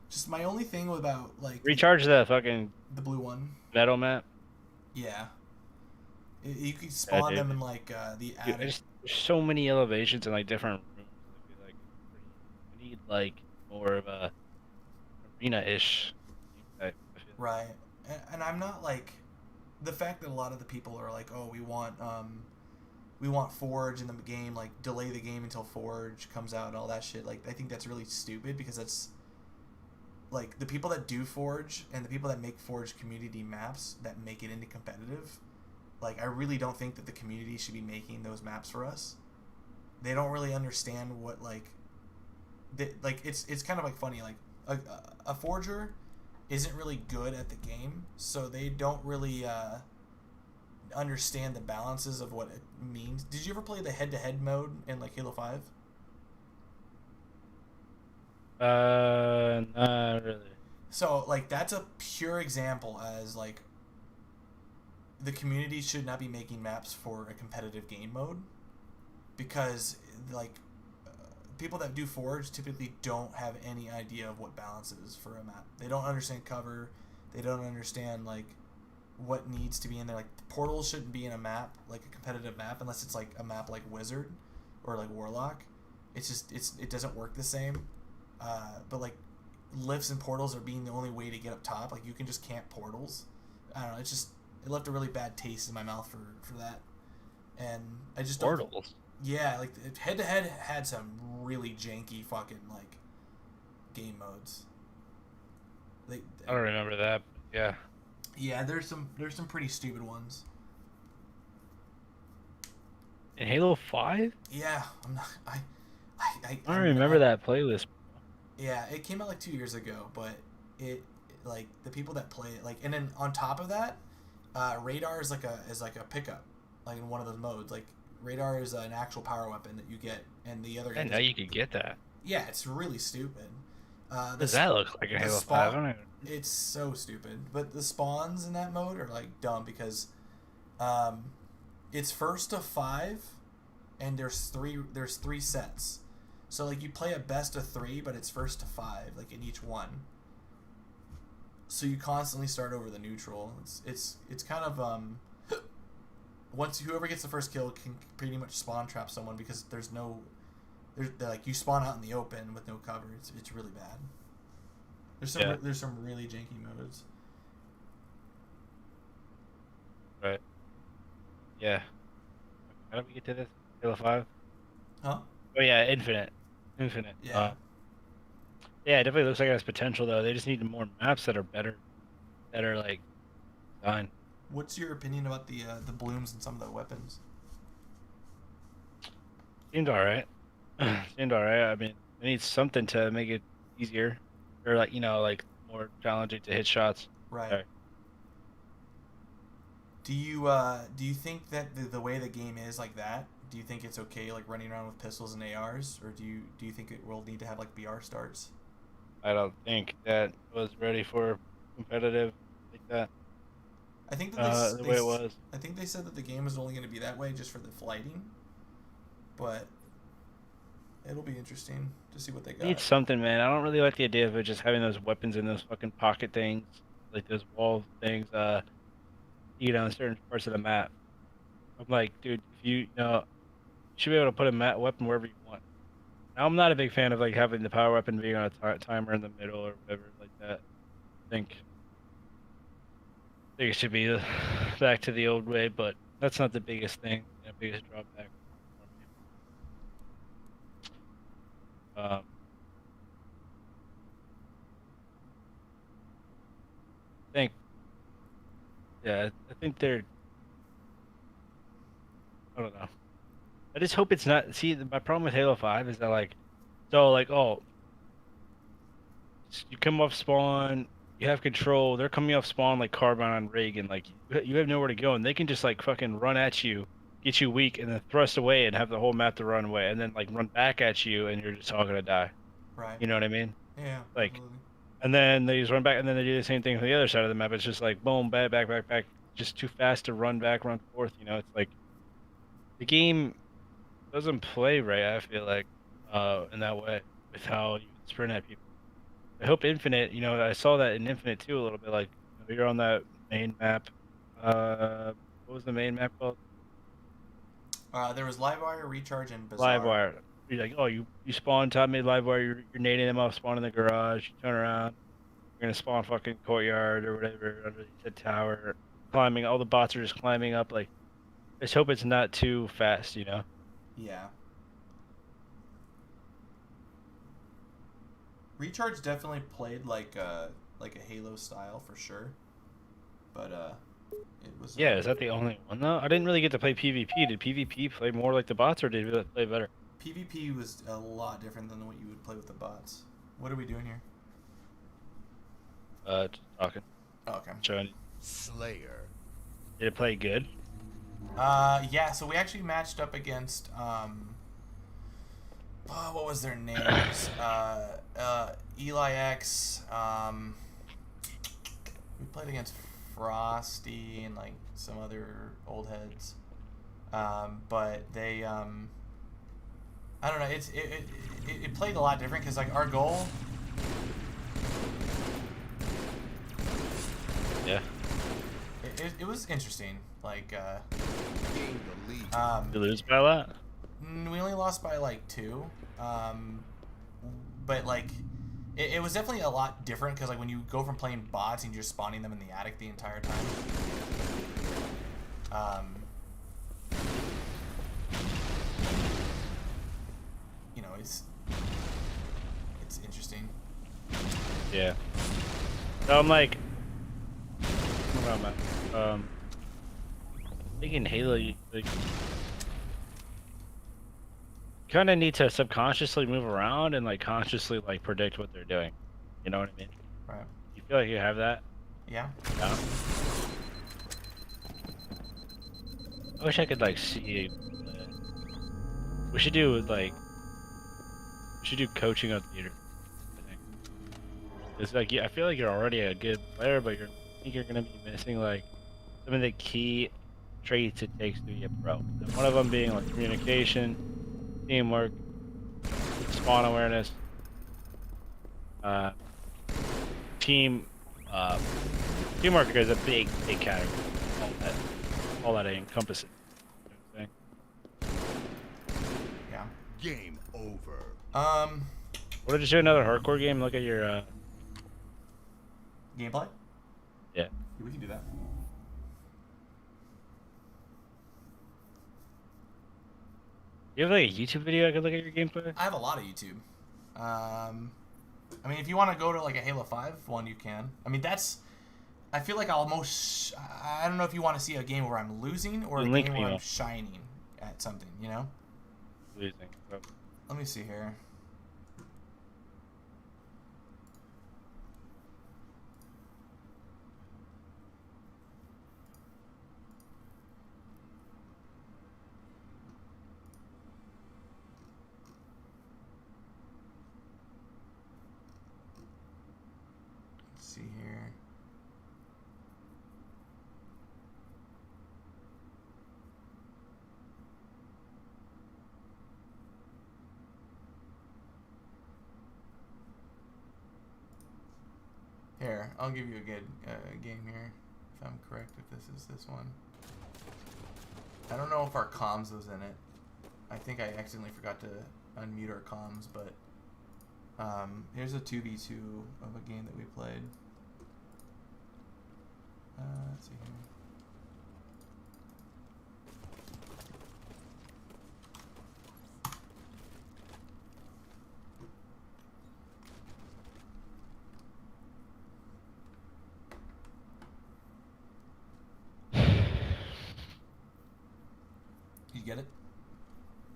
Just my only thing about like Recharge the fucking the blue one. metal map. Yeah. You could spawn dude. them in like the Dude, attic. there's so many elevations and like different rooms. I feel like we need like more of a arena-ish. I feel. Right. And I'm not like the fact that a lot of the people are like, oh, we want Forge in the game, like delay the game until Forge comes out and all that shit. Like I think that's really stupid because that's like the people that do Forge and the people that make Forge community maps that make it into competitive. Like I really don't think that the community should be making those maps for us. They don't really understand what like it's kind of like funny like a forger isn't really good at the game, so they don't really understand the balances of what it means. Did you ever play the head-to-head mode in like Halo 5? Not really. So like that's a pure example as like the community should not be making maps for a competitive game mode because like people that do Forge typically don't have any idea of what balance is for a map. They don't understand cover. They don't understand like what needs to be in there. Like portals shouldn't be in a map, like a competitive map, unless it's like a map like Wizard or like Warlock. It's just it doesn't work the same. But like lifts and portals are being the only way to get up top. Like you can just camp portals. I don't know. It's just it left a really bad taste in my mouth for that. And I just don't. Portals. Yeah, like head to head had some really janky fucking like game modes. I don't remember that. But yeah. Yeah, there's some pretty stupid ones. In Halo 5? Yeah, I'm not. I I don't remember that playlist. Yeah, it came out like 2 years ago, but it like the people that play it like, and then on top of that, radar is like a pickup, like in one of those modes. Like radar is an actual power weapon that you get, and the other guy. I didn't know you could get that. Yeah, it's really stupid. What does that look like in Halo 5? I don't even... It's so stupid. But the spawns in that mode are like dumb because it's first to 5 and there's three sets. So like you play a best of 3, but it's first to 5 like in each one. So you constantly start over the neutral. It's kind of once whoever gets the first kill can pretty much spawn trap someone because there's like you spawn out in the open with no cover. It's really bad. There's some really janky modes. Right. Yeah. How did we get to this? Halo 5? Huh? Oh yeah, Infinite. Yeah. Yeah, it definitely looks like it has potential though. They just need more maps that are better like designed. What's your opinion about the blooms and some of the weapons? Seemed alright. Seemed alright. I mean, they need something to make it easier. Or like, like more challenging to hit shots. Right. Sorry. Do you think that the way the game is like that? Do you think it's okay like running around with pistols and ARs, or do you think it will need to have like BR starts? I don't think that was ready for competitive like that. I think that the way it was. I think they said that the game is only going to be that way just for the flighting, but it'll be interesting to see what they got. Need something, man. I don't really like the idea of it just having those weapons in those fucking pocket things, like those wall things. In certain parts of the map. I'm like, dude, if you should be able to put a weapon wherever you want. Now, I'm not a big fan of like having the power weapon being on a timer in the middle or whatever like that. I think it should be back to the old way, but that's not the biggest thing. The biggest drawback for me. I think, yeah, I think they're. I don't know. I just hope it's not. See, my problem with Halo 5 is that like, so like, oh, you come off spawn, you have control. They're coming off spawn like Carbine on Reagan. Like you have nowhere to go, and they can just like fucking run at you, get you weak, and then thrust away and have the whole map to run away, and then like run back at you, and you're just all gonna die. Right. You know what I mean? Yeah. Like, absolutely. and then they just run back, and then they do the same thing from the other side of the map. It's just like boom, back, back, back, back. Just too fast to run back, run forth. You know, it's like the game doesn't play right. I feel like, in that way, with how you sprint at people. I hope Infinite. You know, I saw that in Infinite too a little bit. Like, you know, you're on that main map. What was the main map called? There was Livewire, Recharge, and Bazaar. Livewire. You're like, oh, you spawn top mid Livewire. You're nading them off, spawn in the garage. You turn around. You're gonna spawn fucking courtyard or whatever underneath the tower. Climbing. All the bots are just climbing up. Like, I just hope it's not too fast. You know. Yeah. Recharge definitely played like a Halo style for sure, but it was. Yeah, is that the only one though? I didn't really get to play PvP. Did PvP play more like the bots, or did it play better? PvP was a lot different than what you would play with the bots. What are we doing here? Just talking. Oh, okay. Showing. Slayer. Did it play good? Yeah. So we actually matched up against what was their names? Eli X. We played against Frosty and like some other old heads. But they I don't know. It played a lot different because like our goal. Yeah. It was interesting. Like Gain the lead. You lose by a lot? we only lost by like 2. But like it was definitely a lot different because like when you go from playing bots and you're just spawning them in the attic the entire time. You know, it's interesting. Yeah. So I'm like, where am I? Thinking Halo, you like, kind of need to subconsciously move around and like consciously like predict what they're doing. You know what I mean? Right. You feel like you have that? Yeah. Yeah. I wish I could like see. We should do like. We should do coaching on theater. I think. It's like I feel like you're already a good player, but I think you're gonna be missing like some of the key traits it takes to be a pro. And one of them being like communication, teamwork, spawn awareness, teamwork is a big category. All that it encompasses. You know what I'm saying? Yeah. Game over. What did you do? Another hardcore game? Look at your Gameplay? yeah. We can do that. You have like a YouTube video I could look at your gameplay? I have a lot of YouTube. I mean, if you want to go to like a Halo 5 one, you can. I mean, that's. I feel like almost. I don't know if you want to see a game where I'm losing or a Link game me where I'm up. shining at something. You know. What do you think? So, Let me see here. Let's see here. Here, I'll give you a good game here, if I'm correct, if this is this one. I don't know if our comms was in it. I think I accidentally forgot to unmute our comms, but here's a 2v2 of a game that we played. Let's see here. You get it?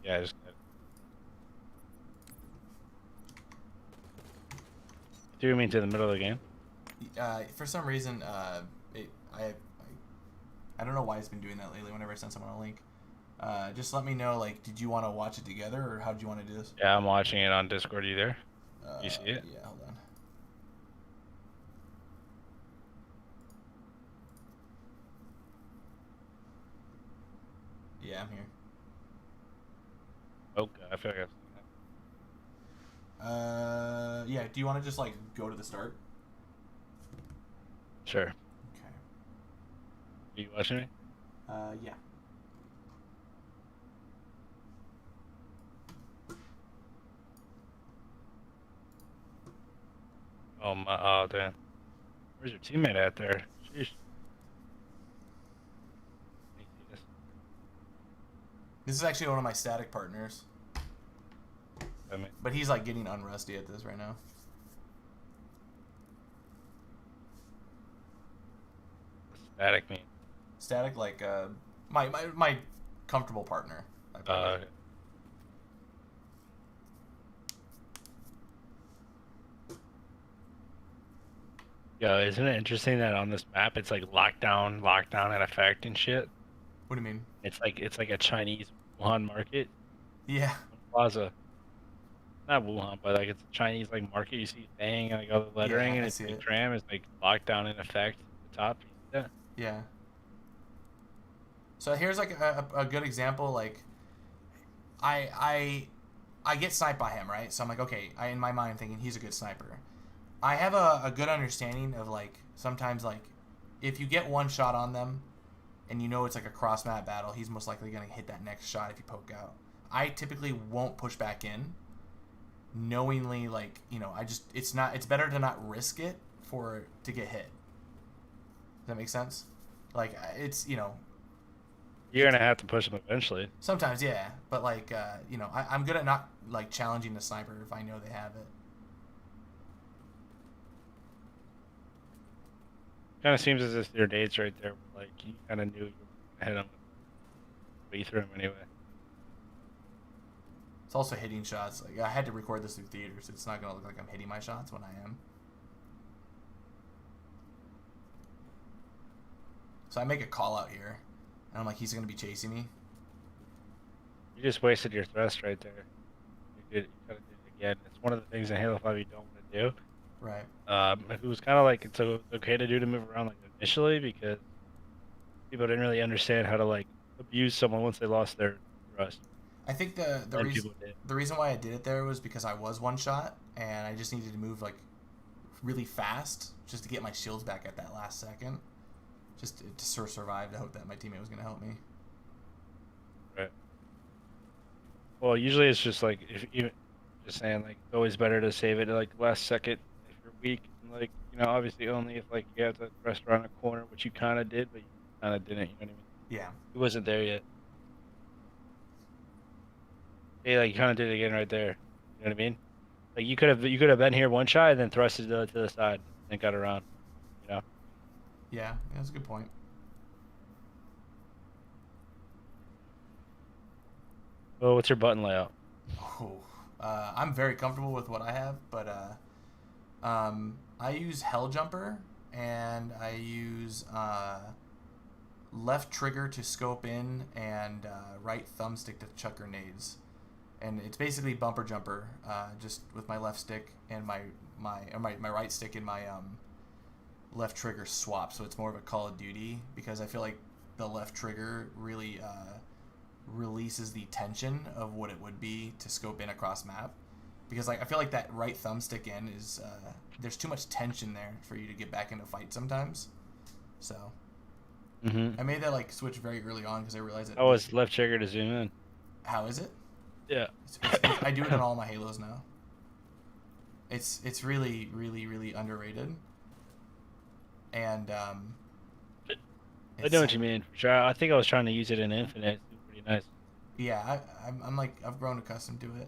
Yeah, I just got it. Threw me into the middle of the game. For some reason, I don't know why it's been doing that lately. Whenever I send someone a link, just let me know. Like, did you want to watch it together, or how did you want to do this? Yeah, I'm watching it on Discord. You there? You see it? Yeah, hold on. Yeah, I'm here. Oh god, I feel like I've seen that. Yeah. Do you want to just like go to the start? Sure. Okay. Are you watching me? Yeah. Oh my! Oh damn. Where's your teammate at there? Sheesh. Can you see this? This is actually one of my static partners, I mean, but he's like getting unrusty at this right now. what's static mean? Static, like my comfortable partner. I put it. Yo, isn't it interesting that on this map it's like lockdown, and effect and shit? What do you mean? It's like a Chinese Wuhan market Yeah. plaza. Not Wuhan, but like it's a Chinese like market. You see Bang and like all the lettering, Yeah, and I it's see like it. tram is like lockdown in effect at the top. Yeah. Yeah. So here's like a good example. Like, I get sniped by him, right? So I'm like, okay. In my mind, thinking he's a good sniper. I have a good understanding of like sometimes like if you get one shot on them, and you know it's like a cross map battle, he's most likely gonna hit that next shot if you poke out. I typically won't push back in, knowingly like it's better to not risk it to get hit. Does that make sense? Like it's You're gonna have to push them eventually. sometimes, yeah, but like I'm good at not like challenging the sniper if I know they have it. Kind of seems as if your dates right there were like you kind of knew you were gonna hit him, but you threw him anyway. It's also hitting shots. Like I had to record this through theater, so it's not gonna look like I'm hitting my shots when I am. So I make a call out here, and I'm like, he's gonna be chasing me. You just wasted your thrust right there. You kind of did it again. It's one of the things in Halo 5 you don't want to do. Right. It was kind of like it's okay to do to move around like initially because people didn't really understand how to like abuse someone once they lost their thrust. I think the And reason people did. the reason why I did it there was because I was one shot, and I just needed to move like really fast just to get my shields back at that last second, just to sort of survive. To hope that my teammate was gonna help me. Right. Well, usually it's just like if you just saying like it's always better to save it to like last second if you're weak. And, like obviously only if like you have to rest around a corner, which you kind of did, but you kind of didn't. You know what I mean? Yeah. He wasn't there yet. Hey, like you kind of did it again right there. You know what I mean? Like you could have been here one shot and then thrusted to the side and got around. Yeah, that's a good point. Well, what's your button layout? Oh, I'm very comfortable with what I have, but I use Hell Jumper, and I use left trigger to scope in, and right thumbstick to chuck grenades. And it's basically bumper jumper, just with my left stick and my right stick and my left trigger swap. So it's more of a Call of Duty because I feel like the left trigger really releases the tension of what it would be to scope in across map. Because like I feel like that right thumbstick in is there's too much tension there for you to get back into fight sometimes. So Mm-hmm. I made that like switch very early on because I realized that. Oh, it's left trigger to zoom in. How is it? Yeah. I do it on all my Halos now. It's really really really underrated. And I know what you mean. For sure. I think I was trying to use it in Infinite. It's pretty nice. Yeah, I'm like I've grown accustomed to it.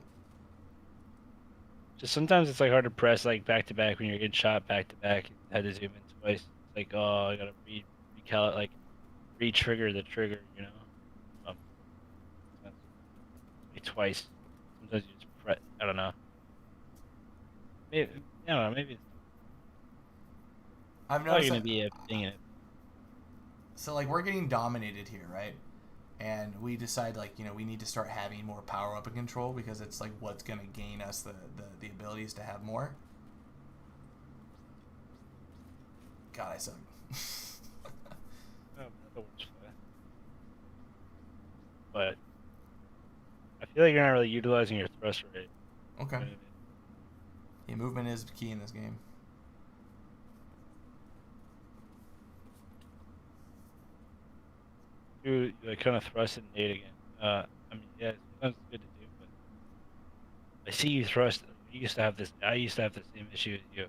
Just sometimes it's like hard to press like back to back when you're getting shot back to back. You had to zoom in twice. It's like, oh, I gotta like re-trigger the trigger, you know. Um, like twice. Sometimes you just press. I don't know. Maybe I don't know. Maybe it's I've probably noticed gonna that, be a thing in it. so like we're getting dominated here, right? And we decide like we need to start having more power up and control because it's like what's gonna gain us the abilities to have more. God, I suck. Oh, that works fine. But I feel like you're not really utilizing your thrust rate. Okay. You know what I mean? Yeah, movement is key in this game. You like kind of thrust and nade again. I mean, yeah, sometimes it's good to do, but I see you thrust. You used to have this. I used to have the same issue as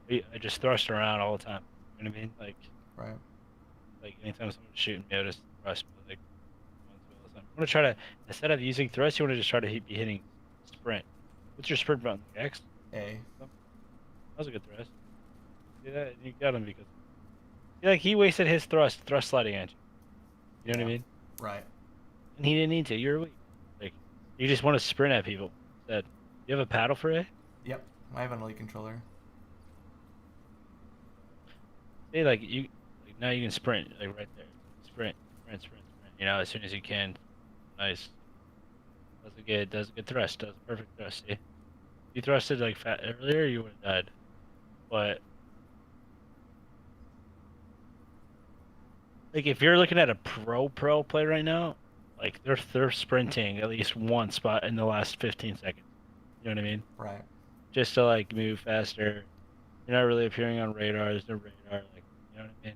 you. I just thrust around all the time. You know what I mean? Right. Like anytime someone's shooting me, I just thrust. But like once all the time. I want to try to instead of using thrust, you want to just try to be hitting sprint. What's your sprint button? X. A. That was a good thrust. See that? You got him because like he wasted his thrust sliding at you. You know what I Yeah. mean? Right. And he didn't need to. You're weak. Like you just want to sprint at people. That you have a paddle for it? Yep. I have an elite controller. Say like now you can sprint like right there. Sprint. You know, as soon as you can. Nice. Does a good thrust. Does a perfect thrust. See? You thrusted like earlier, you would have died. But like if you're looking at a pro play right now, like they're sprinting at least one spot in the last 15 seconds. You know what I mean? Right. Just to like move faster. You're not really appearing on radar. There's no radar. Like you know what I mean?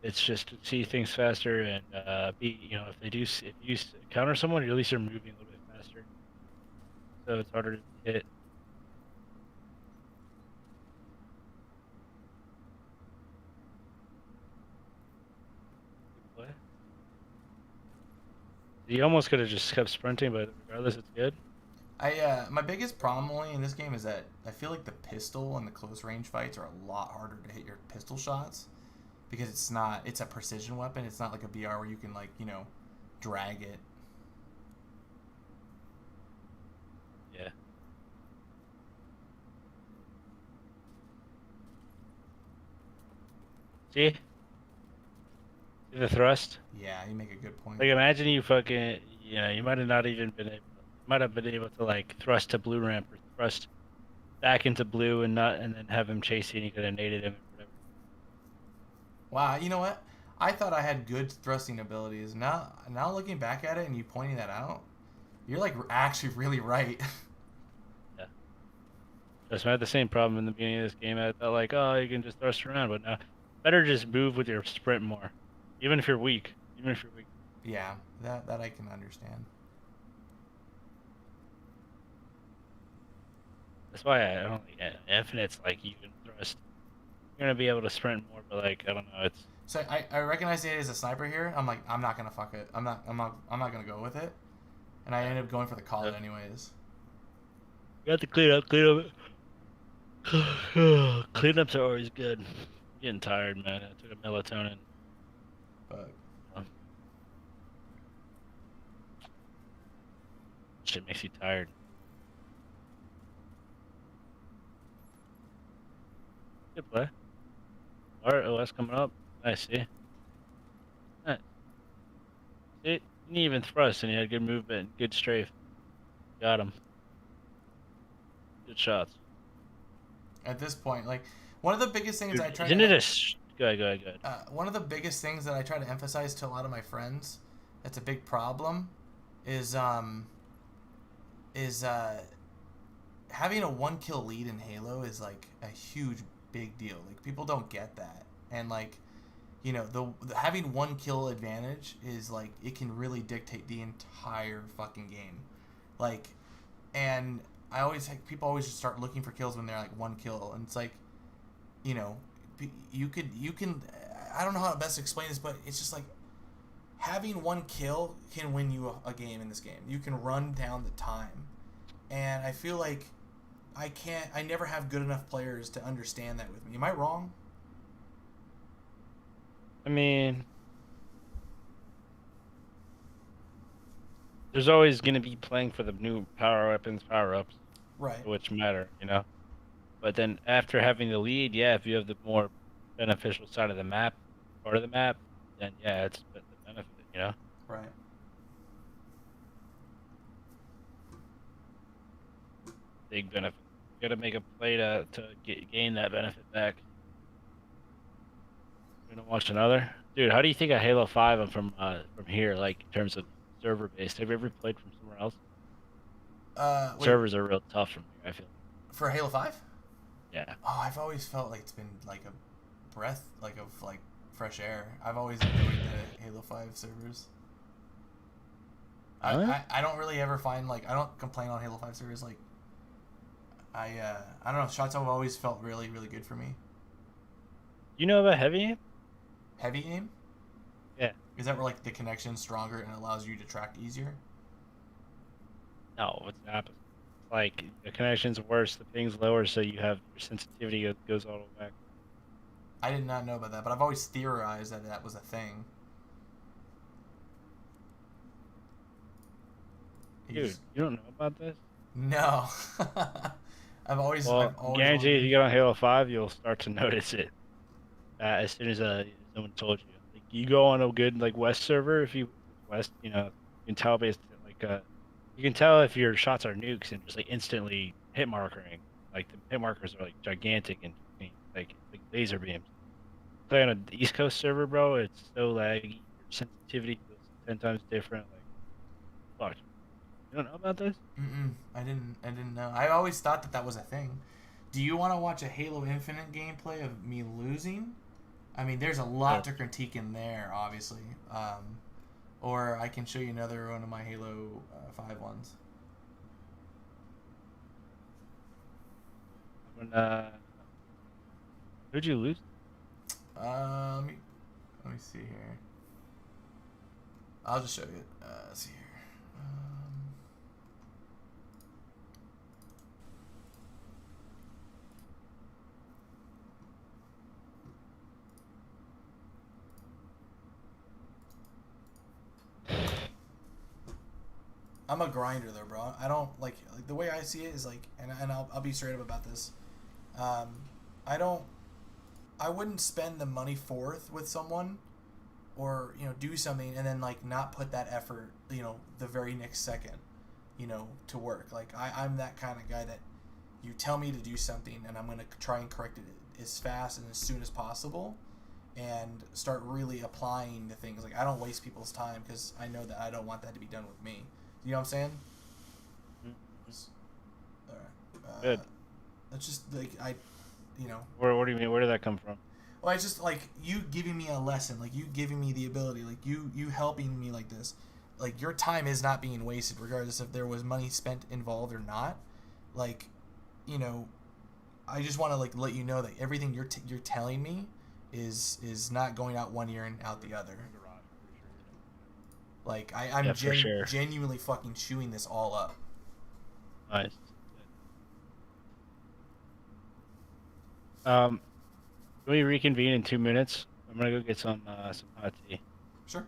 It's just to see things faster and be if they do if you counter someone, at least you're moving a little bit faster. So it's harder to hit. Good play. You almost could have just kept sprinting, but regardless, it's good. My biggest problem only in this game is that I feel like the pistol and the close range fights are a lot harder to hit your pistol shots because it's a precision weapon. It's not like a BR where you can like, drag it. Yeah. See? See the thrust? Yeah, you make a good point. Like imagine you fucking you might have not even been able to like thrust to blue ramp or thrust back into blue and then have him chase you and you could have naded him or whatever. Wow, you know what? I thought I had good thrusting abilities. Now looking back at it and you pointing that out, you're like actually really right. Yeah. Just I had the same problem in the beginning of this game. I thought like, oh, you can just thrust around, but now better just move with your sprint more. Even if you're weak. Yeah, that I can understand. That's why I don't think Infinite's like you can thrust. You're gonna be able to sprint more, but like I don't know, it's So I recognize it as a sniper here. I'm like, I'm not gonna fuck it. I'm not gonna go with it. And I ended up going for the call anyways. you have to clean up. Cleanups are always good. I'm getting tired, man. I took a melatonin. But Shit makes you tired. Good play. Alright, OS coming up. Nice, see? Nice. See? You didn't even thrust and you had good movement, good strafe. Got him. Good shots. at this point, like one of the biggest things Dude, I try isn't to it go ahead. one of the biggest things that I try to emphasize to a lot of my friends that's a big problem is having a 1 kill lead in Halo is like a huge big deal. Like people don't get that. And like the having 1 kill advantage is like it can really dictate the entire fucking game. Like, and I always people always just start looking for kills when they're like 1 kill, and it's like, you know, you can. I don't know how to best explain this, but it's just like having 1 kill can win you a game in this game. You can run down the time, and I feel like I never have good enough players to understand that with me. Am I wrong? I mean, there's always going to be playing for the new power weapons, power ups, Right. which matter, you know. But then after having the lead, yeah, if you have the more beneficial side of the map, part of the map, then yeah, it's the benefit, you know. Right. Big benefit. You got to make a play to gain that benefit back. You gonna watch another, dude? How do you think of Halo 5 from here, like in terms of server based? Have you ever played from somewhere else? Wait, Servers are real tough from here, I feel. for Halo 5? Yeah. Oh, I've always felt like it's been like a breath, like of like fresh air. I've always enjoyed the Halo 5 servers. Really? I don't really ever find like I don't complain on Halo 5 servers. Like I don't know. Shots have always felt really really good for me. You know about Heavy Aim? Heavy aim? Yeah. Is that where like the connection's stronger and allows you to track easier? No, it's the opposite. Like the connection's worse, the ping's lower, so you have your sensitivity goes all the way back. I did not know about that, but I've always theorized that that was a thing. Dude, you don't know about this? No. Well, I've always guarantee if wondered. you get on Halo 5, you'll start to notice it as soon as someone told you. Like you go on a good like West server, if you West, you know, you can tell based like you can tell if your shots are nukes and just like instantly hit markering. Like the hit markers are like gigantic and like laser beams. Play on a East Coast server, bro. It's so laggy. Your sensitivity feels 10 times different. Like, fuck. You don't know about this? I didn't know. I always thought that that was a thing. Do you want to watch a Halo Infinite gameplay of me losing? I mean, there's a lot to critique in there, obviously. Or I can show you another one of my Halo 5 ones. When who'd you lose? Let me see here. I'll just show you. Let's see here. I'm a grinder though, bro. I don't like the way I see it is like, and I'll be straight up about this. I don't. I wouldn't spend the money forth with someone, or do something and then like not put that effort, the very next second, to work. Like I'm that kind of guy that you tell me to do something and I'm gonna try and correct it as fast and as soon as possible, and start really applying the things. Like I don't waste people's time because I know that I don't want that to be done with me. You know what I'm saying? All right. Good. That's just like What do you mean? Where did that come from? Well, it's just like you giving me a lesson, like you giving me the ability, like you helping me like this. Like your time is not being wasted, regardless if there was money spent involved or not. Like, I just want to like let you know that everything you're telling me is not going out one ear and out the other. Like I'm Yeah, for sure. genuinely fucking chewing this all up. Nice. Can we reconvene in 2 minutes? I'm gonna go get some hot tea. Sure.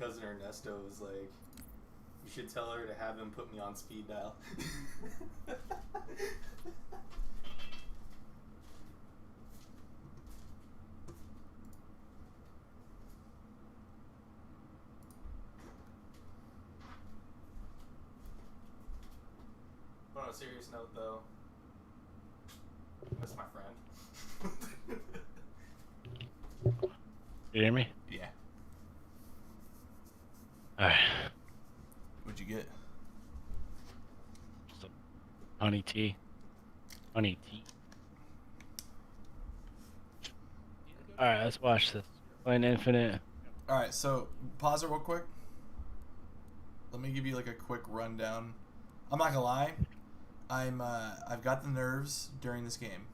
cousin Ernesto was like, you should tell her to have him put me on speed dial. But on a serious note, though, that's my friend. You hear me? Yeah. Alright. What'd you get? Honey tea. Honey tea. Alright, let's watch this. Playing Infinite. Alright, so pause it real quick. Let me give you like a quick rundown. I'm not gonna lie. I've got the nerves during this game.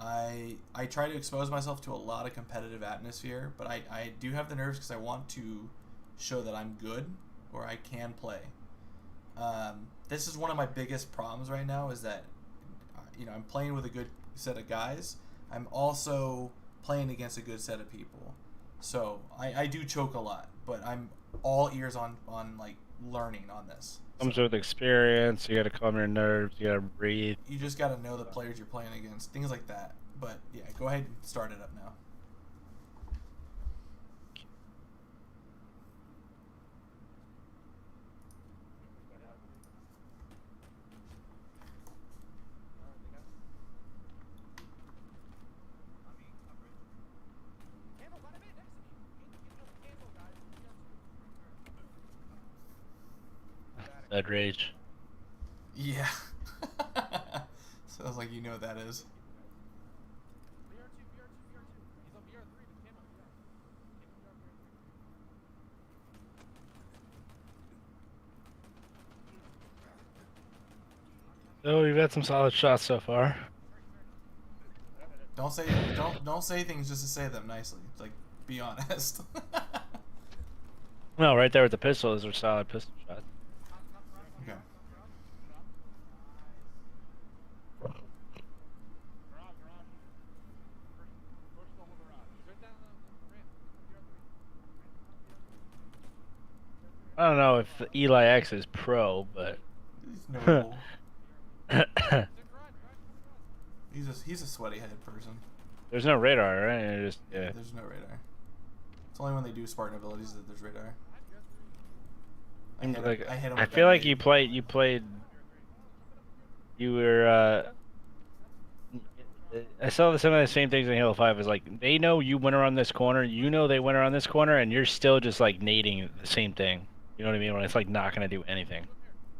I try to expose myself to a lot of competitive atmosphere, but I do have the nerves because I want to show that I'm good or I can play. This is one of my biggest problems right now is that, I'm playing with a good set of guys. I'm also playing against a good set of people. So I do choke a lot, but I'm all ears on like learning on this. Comes with experience, you gotta calm your nerves, you gotta breathe. You just got to know the players you're playing against, things like that. But yeah, go ahead and start it up now. Dead rage. Yeah. Sounds like you know what that is. Oh, you've had some solid shots so far. Don't say things just to say them nicely. It's like, be honest. No, right there with the pistol, those are solid pistol shots. Okay. I don't know if Eli X is pro, but He's notable. He's a sweaty headed person. there's no radar, right? You're just, yeah. There's no radar. It's only when they do Spartan abilities that there's radar. I hit him I with feel that like nade. you were, I saw some of the same things in Halo 5. Is like, they know you went around this corner, you know they went around this corner, and you're still just like nading the same thing. You know what I mean? When it's like not gonna do anything.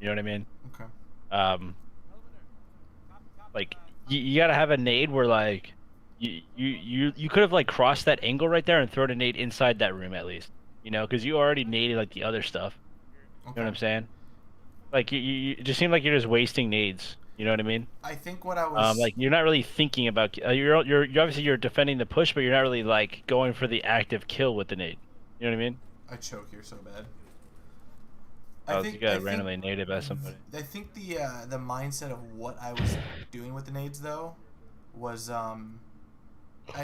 You know what I mean? Okay. Like you gotta have a nade where like you could have like crossed that angle right there and thrown a nade inside that room at least. You know, because you already naded like the other stuff. You know what I'm saying? Like you it just seemed like you're just wasting nades. You know what I mean? I think what I was Like you're not really thinking about. You're obviously you're defending the push, but you're not really like going for the active kill with the nade. You know what I mean? I choke here so bad. Oh, you got randomly naded by somebody. I think the mindset of what I was doing with the nades though was I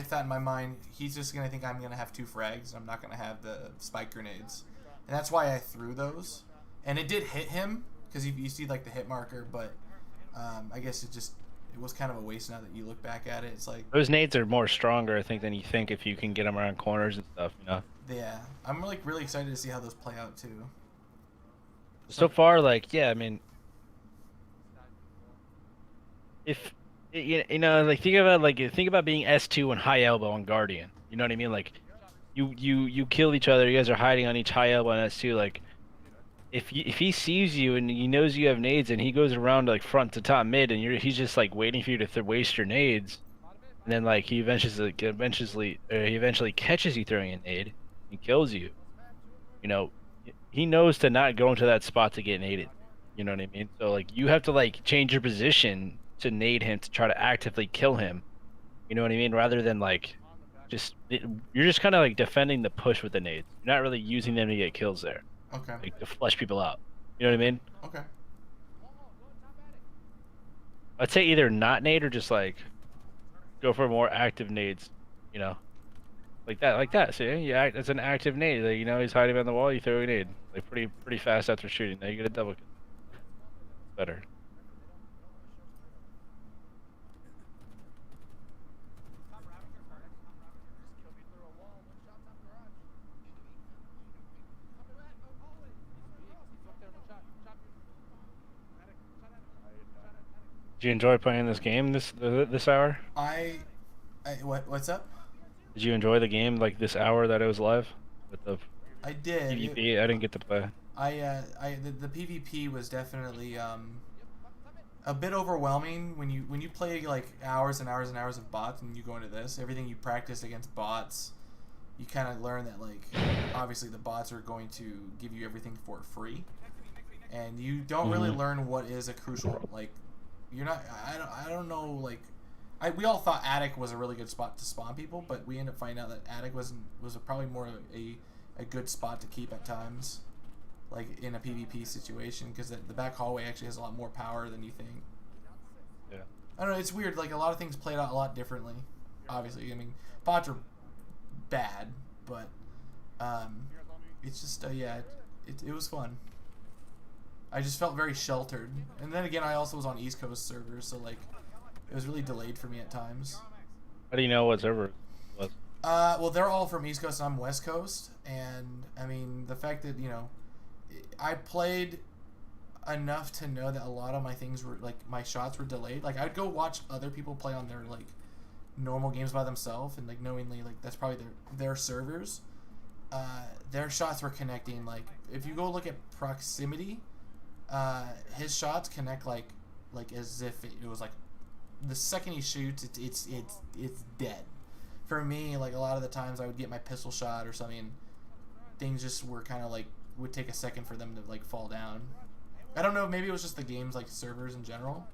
thought in my mind he's just gonna think I'm gonna have 2 frags and I'm not gonna have the spike grenades, and that's why I threw those, and it did hit him because you see like the hit marker, but I guess it was kind of a waste now that you look back at it. It's like Those nades are more stronger, I think, than you think if you can get them around corners and stuff. You know. yeah, I'm like really excited to see how those play out too. So far, like, yeah, I mean, if you know, like, think about being S2 and high elbow on Guardian. You know what I mean? Like, you kill each other. You guys are hiding on each high elbow on S2. Like, if he sees you and he knows you have nades and he goes around like front to top mid and he's just like waiting for you to waste your nades, and then like he eventually catches you throwing a nade and kills you. You know. He knows to not go into that spot to get naded. You know what I mean? So like you have to like change your position to nade him to try to actively kill him. You know what I mean? Rather than like you're just kind of like defending the push with the nades. You're not really using them to get kills there. Okay. Like to flush people out. You know what I mean? Okay. I'd say either not nade or just like go for more active nades. You know. like that. See, you act as an active nade. Like, you know, he's hiding behind the wall. You throw a nade, like pretty fast after shooting. Now you get a double kill. Better. Did you enjoy playing this game this hour? What's up? Did you enjoy the game like this hour that it was live with the I did. PvP? I didn't get to play. The PvP was definitely a bit overwhelming when you play like hours and hours and hours of bots and you go into this. Everything you practice against bots, you kind of learn that like obviously the bots are going to give you everything for free, and you don't really learn what is a crucial like. You're not. I don't know. Like, we all thought attic was a really good spot to spawn people, but we ended up finding out that attic was probably more a good spot to keep at times, like in a PvP situation, because the back hallway actually has a lot more power than you think. Yeah. I don't know. It's weird. Like a lot of things played out a lot differently. Obviously, I mean, bots are bad, but it's just yeah, it was fun. I just felt very sheltered, and then again, I also was on East Coast servers, so like, it was really delayed for me at times. How do you know what server it was? Well, they're all from East Coast, and I'm West Coast, and I mean, the fact that, you know, I played enough to know that a lot of my things were, like, my shots were delayed. Like, I'd go watch other people play on their, like, normal games by themselves, and, like, knowingly, like, that's probably their servers. Their shots were connecting, like, if you go look at proximity, his shots connect like as if it was like the second he shoots, it's dead. For me, like a lot of the times I would get my pistol shot or something, things just were kind of like would take a second for them to like fall down. I don't know, maybe it was just the game's like servers in general.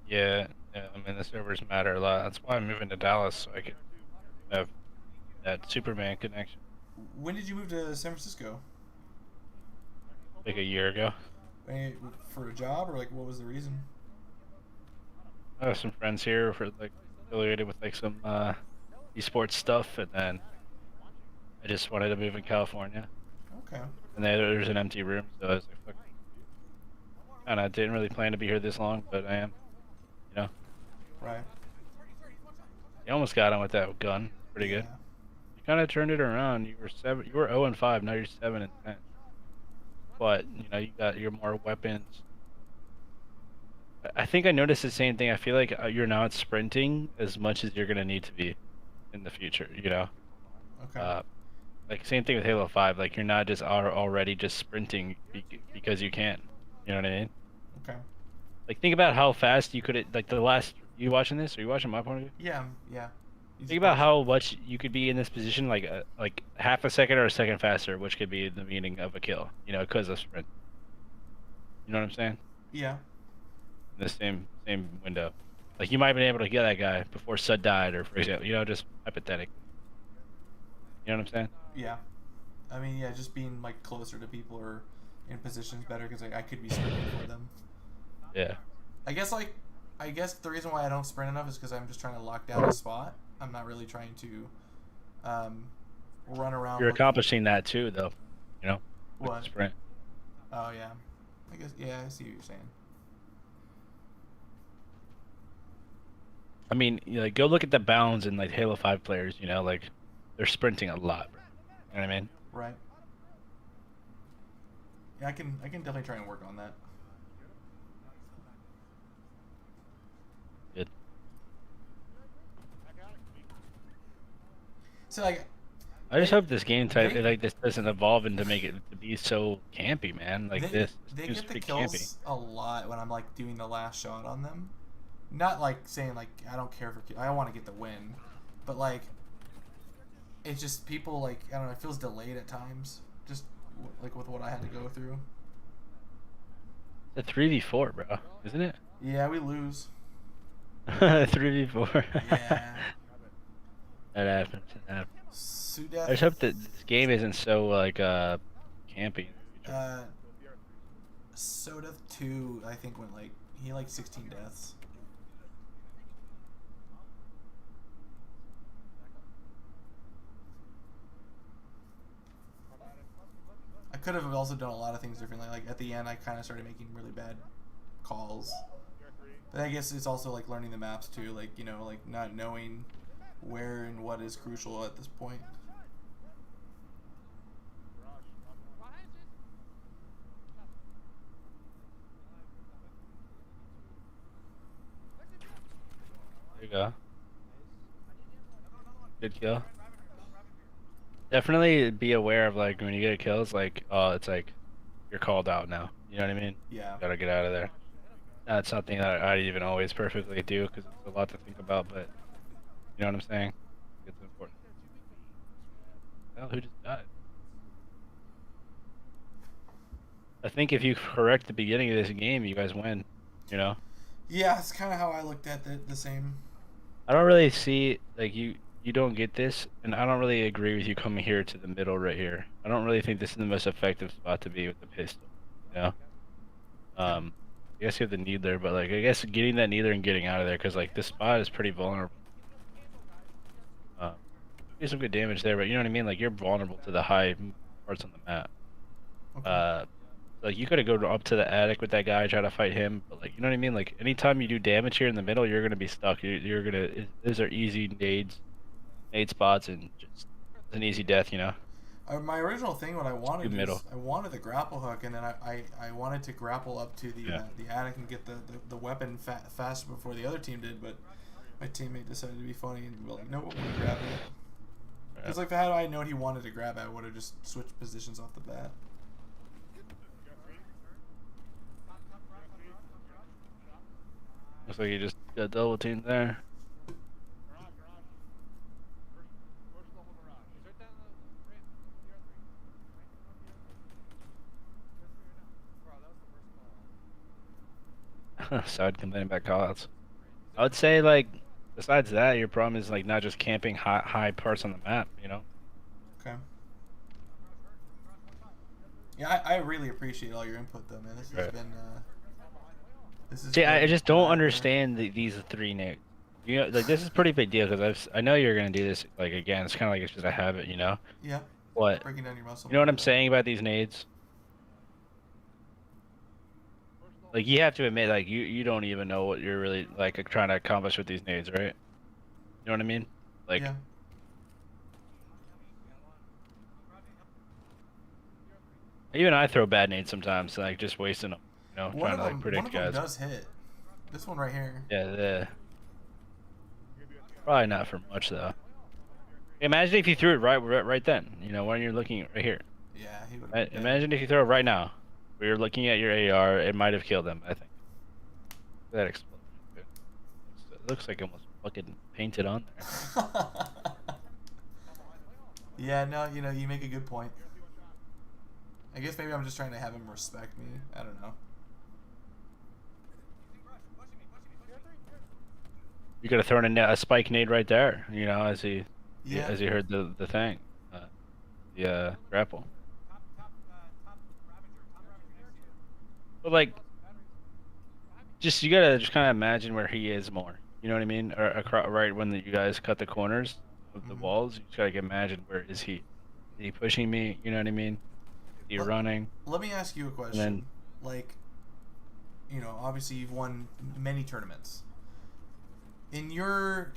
Yeah, I mean the servers matter a lot. That's why I'm moving to Dallas so I can have that Superman connection. When did you move to San Francisco? Like a year ago. For a job, or like what was the reason? I have some friends here for like affiliated with like some esports stuff, and then I just wanted to move in California. Okay. And there's an empty room, so I was like, fuck. And I didn't really plan to be here this long, but I am. You know. Right. You almost got him with that gun. Pretty good. You kind of turned it around. You were 0-5. Now you're 7-10. But you know, you got your more weapons. I think I noticed the same thing. I feel like you're not sprinting as much as you're gonna need to be in the future. You know. Okay. Like same thing with Halo 5. Like you're not just already just sprinting because you can. You know what I mean? Okay. Like think about how fast you could like the last. You watching this? Are you watching my point of view? Yeah. Yeah. Think about how much you could be in this position, like half a second or a second faster, which could be the meaning of a kill. You know, because of sprint. You know what I'm saying? Yeah. In the same window, like you might have been able to get that guy before Sud died, or for example, you know, just hypothetic. You know what I'm saying? Yeah. I mean, yeah, just being like closer to people or in positions better because I could be sprinting for them. Yeah. I guess the reason why I don't sprint enough is because I'm just trying to lock down a spot. I'm not really trying to run around. You're accomplishing that too, though. You know. With What? the sprint. Oh yeah. I guess yeah. I see what you're saying. I mean, like go look at the bounds in like Halo 5 players. You know, like they're sprinting a lot. Bro. You know what I mean? Right. Yeah, I can definitely try and work on that. Good. So like, I just hope this game type they- like this doesn't evolve into make it to be so campy, man. Like they this seems get the pretty kills campy. a lot when I'm like doing the last shot on them. Not like saying like I don't care for I want to get the win, but like it's just people like I don't know. It feels delayed at times, just like with what I had to go through. It's a 3v4, bro, isn't it? Yeah, we lose. 3v4. Yeah. That happens. It happens. Sudeath, I just hope that this game isn't so like campy. Sodeath 2, I think went like he had like 16 deaths. could have also done a lot of things differently. Like at the end, I kind of started making really bad calls. But I guess it's also like learning the maps too. Like like not knowing where and what is crucial at this point. There you go. Good kill. Definitely be aware of like when you get a kill, it's like, oh, it's like you're called out now. You know what I mean? Yeah. Gotta get out of there. That's something that I even always perfectly do because it's a lot to think about, but you know what I'm saying? It's important. Hell, who just died? I think if you correct the beginning of this game, you guys win. You know? Yeah, it's kind of how I looked at the same. I don't really see like you don't get this, and I don't really agree with you coming here to the middle right here. I don't really think this is the most effective spot to be with the pistol. You know? I guess you have the needler, but like I guess getting that needler and getting out of there, because like this spot is pretty vulnerable. Do some good damage there, but you know what I mean? Like you're vulnerable to the high parts on the map. Okay. Like you could have gone up to the attic with that guy, try to fight him, but like you know what I mean? Like anytime you do damage here in the middle, you're gonna be stuck. You're gonna. Those are easy nade spots, and just an easy death. You know. My original thing, what I wanted middle. is I wanted the grapple hook, and then I wanted to grapple up to the attic and get the weapon faster before the other team did, but my teammate decided to be funny and be like, nope, we're grabbing it. Because like, had I known he wanted to grab it, I would have just switched positions off the bat. Looks like you just got double teamed there. Side complaining about callouts. I would say like besides that, your problem is like not just camping high parts on the map. You know. Okay. Yeah, I really appreciate all your input though, man. This has been this is. See, I just don't understand these three nades. You know, like this is a pretty big deal because I know you're gonna do this like again. It's kind of like it's just a habit, you know. Yeah. What? Breaking down your muscle. You know what I'm saying about these nades? Like you have to admit, like you don't even know what you're really like trying to accomplish with these nades, right? You know what I mean? Like. Yeah. Even I throw bad nades sometimes, like just wasting them. You know, trying to like predict one of them guys. does hit. This one right here. Yeah, probably not for much though. Imagine if you threw it right then. You know, when you're looking right here. Yeah, he would. Imagine if you throw it right now. Where you're looking at your AR, it might have killed him. I think. That explosion. It looks like it was fucking painted on there. Yeah, no, you make a good point. I guess maybe I'm just trying to have him respect me. I don't know. You could have thrown a spike nade right there, you know, as he heard the thing, the grapple. But like, you gotta just kind of imagine where he is more. You know what I mean? Or across, right when you guys cut the corners of the walls, you just gotta imagine where is he? Is he pushing me? You know what I mean? You're running. Let me ask you a question. Then, like, obviously you've won many tournaments. In your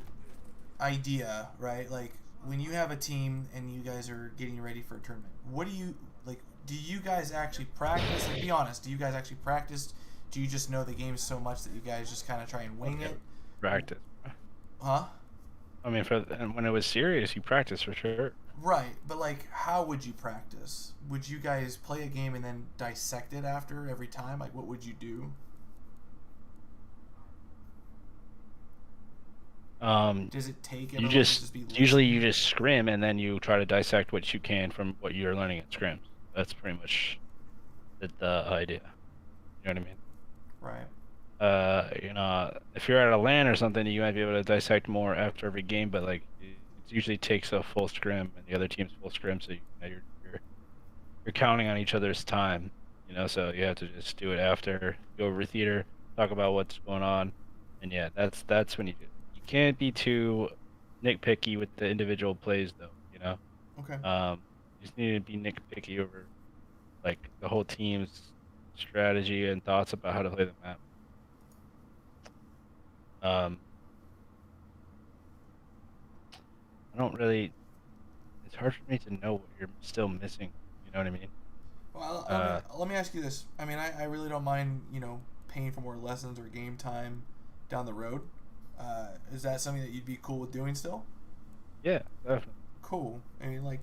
idea, right? Like, when you have a team and you guys are getting ready for a tournament, what do you like? Do you guys actually practice? Like, be honest. Do you guys actually practice? Do you just know the game so much that you guys just kind of try and wing it? Practice. Huh? I mean, when it was serious, you practice for sure. Right, but like, how would you practice? Would you guys play a game and then dissect it after every time? Like, what would you do? Does it take? You usually you just scrim and then you try to dissect what you can from what you're learning at scrims. That's pretty much the idea. You know what I mean? Right. If you're at a LAN or something, you might be able to dissect more after every game, but like it usually takes a full scrim and the other team's full scrim, so you're counting on each other's time. You know, so you have to just do it after, go over theater, talk about what's going on, and yeah, that's when you do it. You can't be too nitpicky with the individual plays, though. You know. Okay. You just need to be nitpicky over like the whole team's strategy and thoughts about how to play the map. Um, I don't really. It's hard for me to know what you're still missing. You know what I mean? Well, Uh, let me ask you this. I mean, I really don't mind, paying for more lessons or game time down the road. Is that something that you'd be cool with doing still? yeah, definitely. Cool. I mean, like,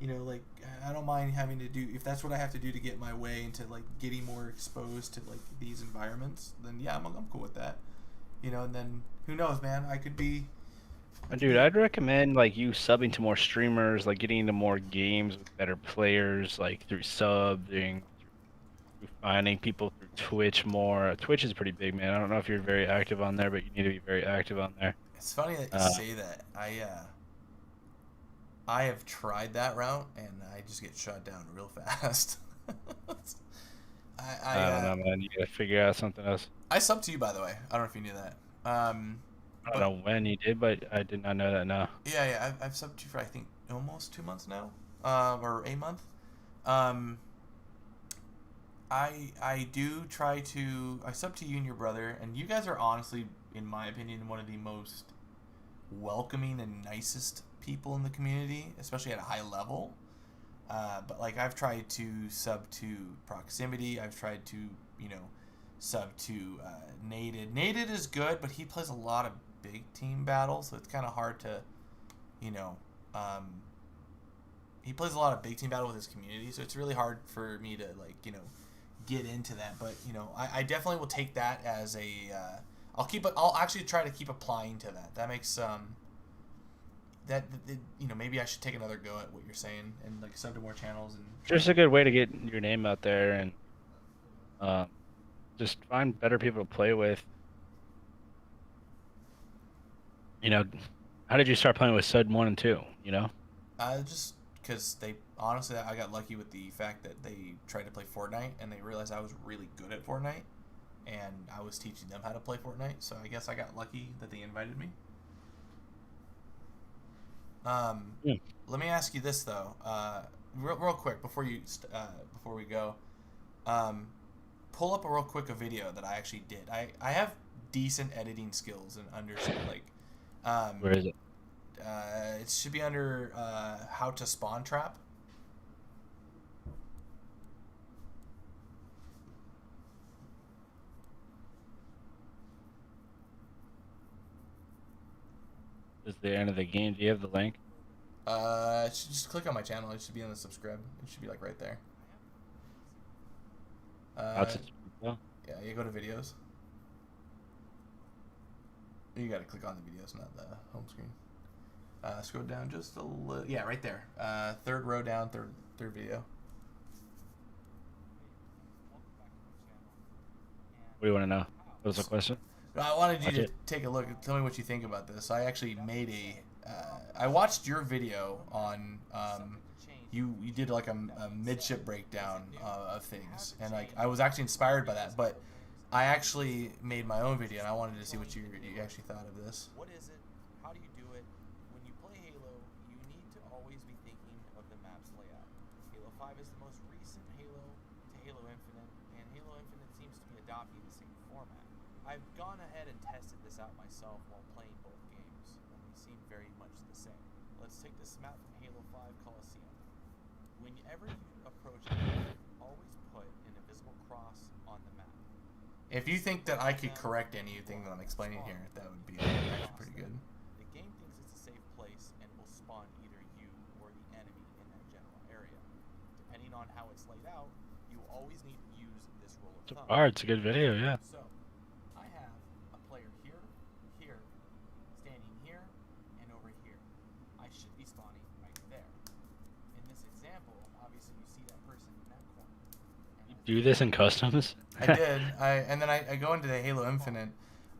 like I don't mind having to do if that's what I have to do to get my way into like getting more exposed to like these environments. Then yeah, I'm cool with that. And then who knows, man? I could be. Dude, I'd recommend like you subbing to more streamers, like getting into more games with better players, like through subbing, through finding people through Twitch more. Twitch is pretty big, man. I don't know if you're very active on there, but you need to be very active on there. It's funny that you Uh, say that. I have tried that route and I just get shut down real fast. I don't know, man. You gotta figure out something else. I subbed to you, by the way. I don't know if you knew that. I don't But know when you did, but I did not know that. No. yeah, I've subbed to you for I think almost 2 months now, or a month. Um, I do try to I sub to you and your brother, and you guys are honestly, in my opinion, one of the most welcoming and nicest people in the community, especially at a high level. But like I've tried to sub to Proximity. I've tried to sub to Nated. Nated is good, but he plays a lot of big team battles, so it's kind of hard to, you know, um, he plays a lot of big team battle with his community, so it's really hard for me to like get into that. But I definitely will take that as a I'll actually try to keep applying to that. That makes maybe I should take another go at what you're saying and like sub to more channels and Just a good way to get your name out there and just find better people to play with. How did you start playing with Sud 1 and 2? just because they honestly I got lucky with the fact that they tried to play Fortnite and they realized I was really good at Fortnite and I was teaching them how to play Fortnite, so I guess I got lucky that they invited me. Yeah. Let me ask you this though, real quick before we go, pull up a real quick a video that I actually did. I have decent editing skills and understand like, Where is it? it should be under how to spawn trap. Is the end of the game? Do you have the link? Just click on my channel. It should be in the subscribe. It should be like right there. How to well, Yeah, you go to videos. You gotta click on the videos, not the home screen. Scroll down just a little. Yeah, right there. Third row down, third video. What do you want to know? What was the question? I wanted you Watch to it. take a look. Tell me what you think about this. I actually made I watched your video on. You did like a midship breakdown of things, and like I was actually inspired by that. But I actually made my own video, and I wanted to see what you actually thought of this. What is it? How do you do it? When you play Halo, you need to always be thinking of the map's layout. Halo 5 is the most recent Halo to Halo Infinite, and Halo Infinite seems to be adopting the same format. I've gone ahead and tested this out myself while playing both games, and they seem very much the same. Let's take this map from Halo 5 Coliseum. Whenever you approach it, always put an invisible cross on the map. If you think that I could correct anything that I'm explaining here, that would be actually pretty good. The game thinks it's a safe place and will spawn either you or the enemy in that general area. Depending on how it's laid out, you always need to use this rule of thumb. It's a good video, yeah. So, I have a player here, here, standing here, and over here. I should be spawning right there. In this example, obviously you see that person in that corner. And Do this in customs? I did. And then I go into the Halo Infinite.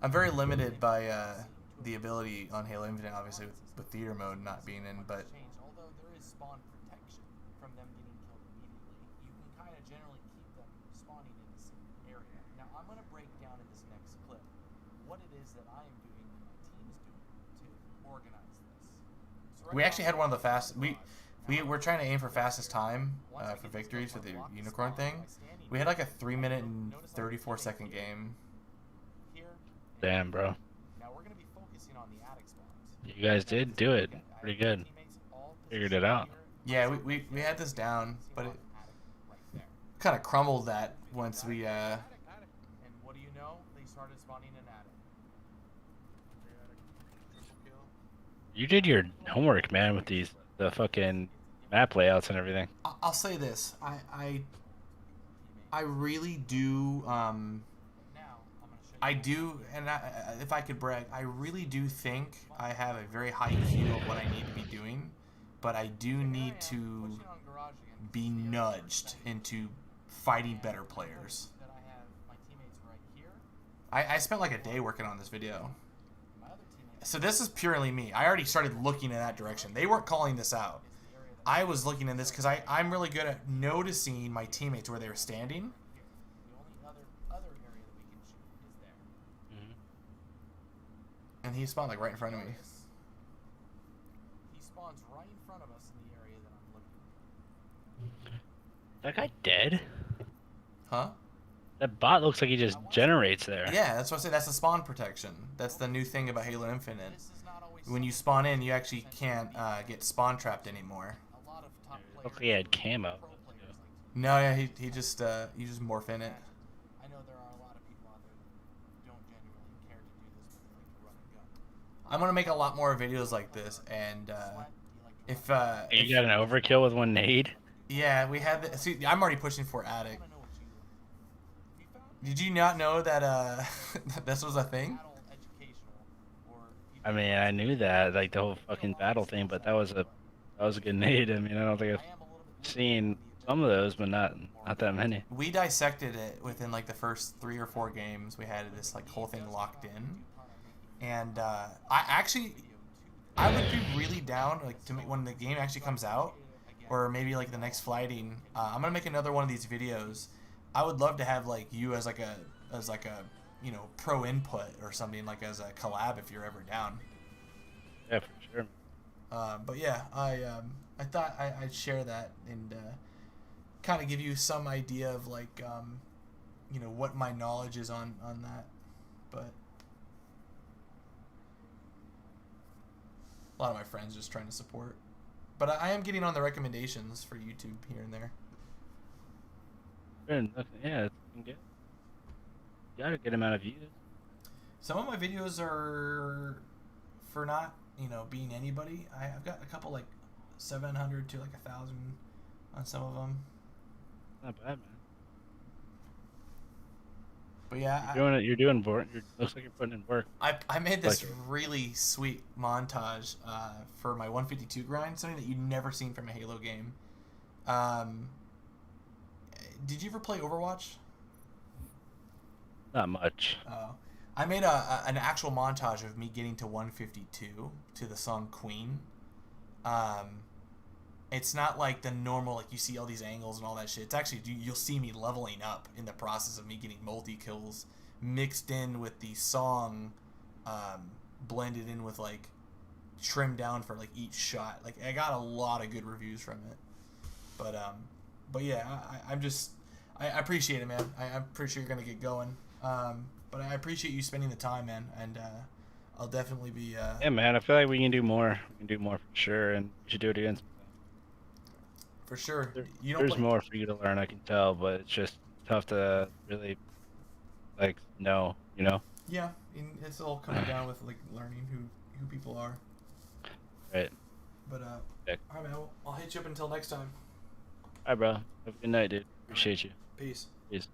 I'm very limited by the ability on Halo Infinite, obviously with theater mode not being in. But changed, although there is spawn protection from them getting killed immediately, you can kind of generally keep them spawning in the same area. Now I'm going to break down in this next clip what it is that I am doing and my team is doing to organize this. So right we now, actually had one of the fast. we're trying to aim for fastest time for victories with the unicorn thing. We had like a 3-minute and 34-second game. Damn, bro. Now we're gonna be focusing on the attic spawns. You guys did do it. Pretty good. Figured it out. Yeah, we had this down, but it kind of crumbled that once we And what do you know? They started spawning an attic. You did your homework, man, with the fucking map layouts and everything. I'll say this. I really do I do, and if I could brag, I really do think I have a very high EQ of what I need to be doing, but I do need to be nudged into fighting better players. I spent like a day working on this video. So this is purely me. I already started looking in that direction. They weren't calling this out. I was looking at this because I'm really good at noticing my teammates where they were standing. And he spawned like right in front of me. He spawns right in front of us in the area that I'm looking. That guy dead? Huh? That bot looks like he just generates there. Yeah, that's what I say. That's the spawn protection. That's the new thing about Halo Infinite. When you spawn in, you actually can't get spawn trapped anymore. Looks like he had camo. No, yeah, he just you just morph in it. I know there are a lot of people out there that don't genuinely care to do this, but they like to run and gun. I'm gonna make a lot more videos like this, and if You got an overkill with one nade? yeah, we had the, see, I'm already pushing for attic. Did you not know that this was a thing? I mean, I knew that, like the whole fucking battle thing, but that was a good nade. I mean, I don't think I've seen some of those, but not that many. We dissected it within like the first 3 or 4 games. We had this like whole thing locked in, and I would be really down like to make when the game actually comes out, or maybe like the next flighting. I'm gonna make another one of these videos. I would love to have like you as like a you know, pro input or something, like as a collab if you're ever down. Yeah, for sure. But yeah, I thought I'd share that and kind of give you some idea of like you know, what my knowledge is on that. But a lot of my friends just trying to support. But I am getting on the recommendations for YouTube here and there. Yeah, it's been good. You got a good amount of views. Some of my videos are for not, you know, being anybody. I've got a couple like 700 to like 1,000 on some of them. Not bad, man. But yeah, You're doing work. Looks like you're putting in work. I made this Like it. really sweet montage for my 152 grind, something that you've never seen from a Halo game. Did you ever play Overwatch? Not much. I made an actual montage of me getting to 152 to the song Queen. It's not like the normal, like you see all these angles and all that shit. It's actually, you'll see me leveling up in the process of me getting multi-kills mixed in with the song, blended in with like trimmed down for like each shot. Like I got a lot of good reviews from it. But yeah, I appreciate it, man. I'm pretty sure you're gonna get going. But I appreciate you spending the time, man, and I'll definitely be. Yeah, man. I feel like we can do more. We can do more for sure, and we should do it again. For sure. There's more for you to learn, I can tell, but it's just tough to really, like, know, you know? Yeah, and it's all coming down with like learning who people are. Right. But Yeah. all right, man. I'll hit you up until next time. All right, bro. Have a good night, dude. Appreciate you. Peace. Peace.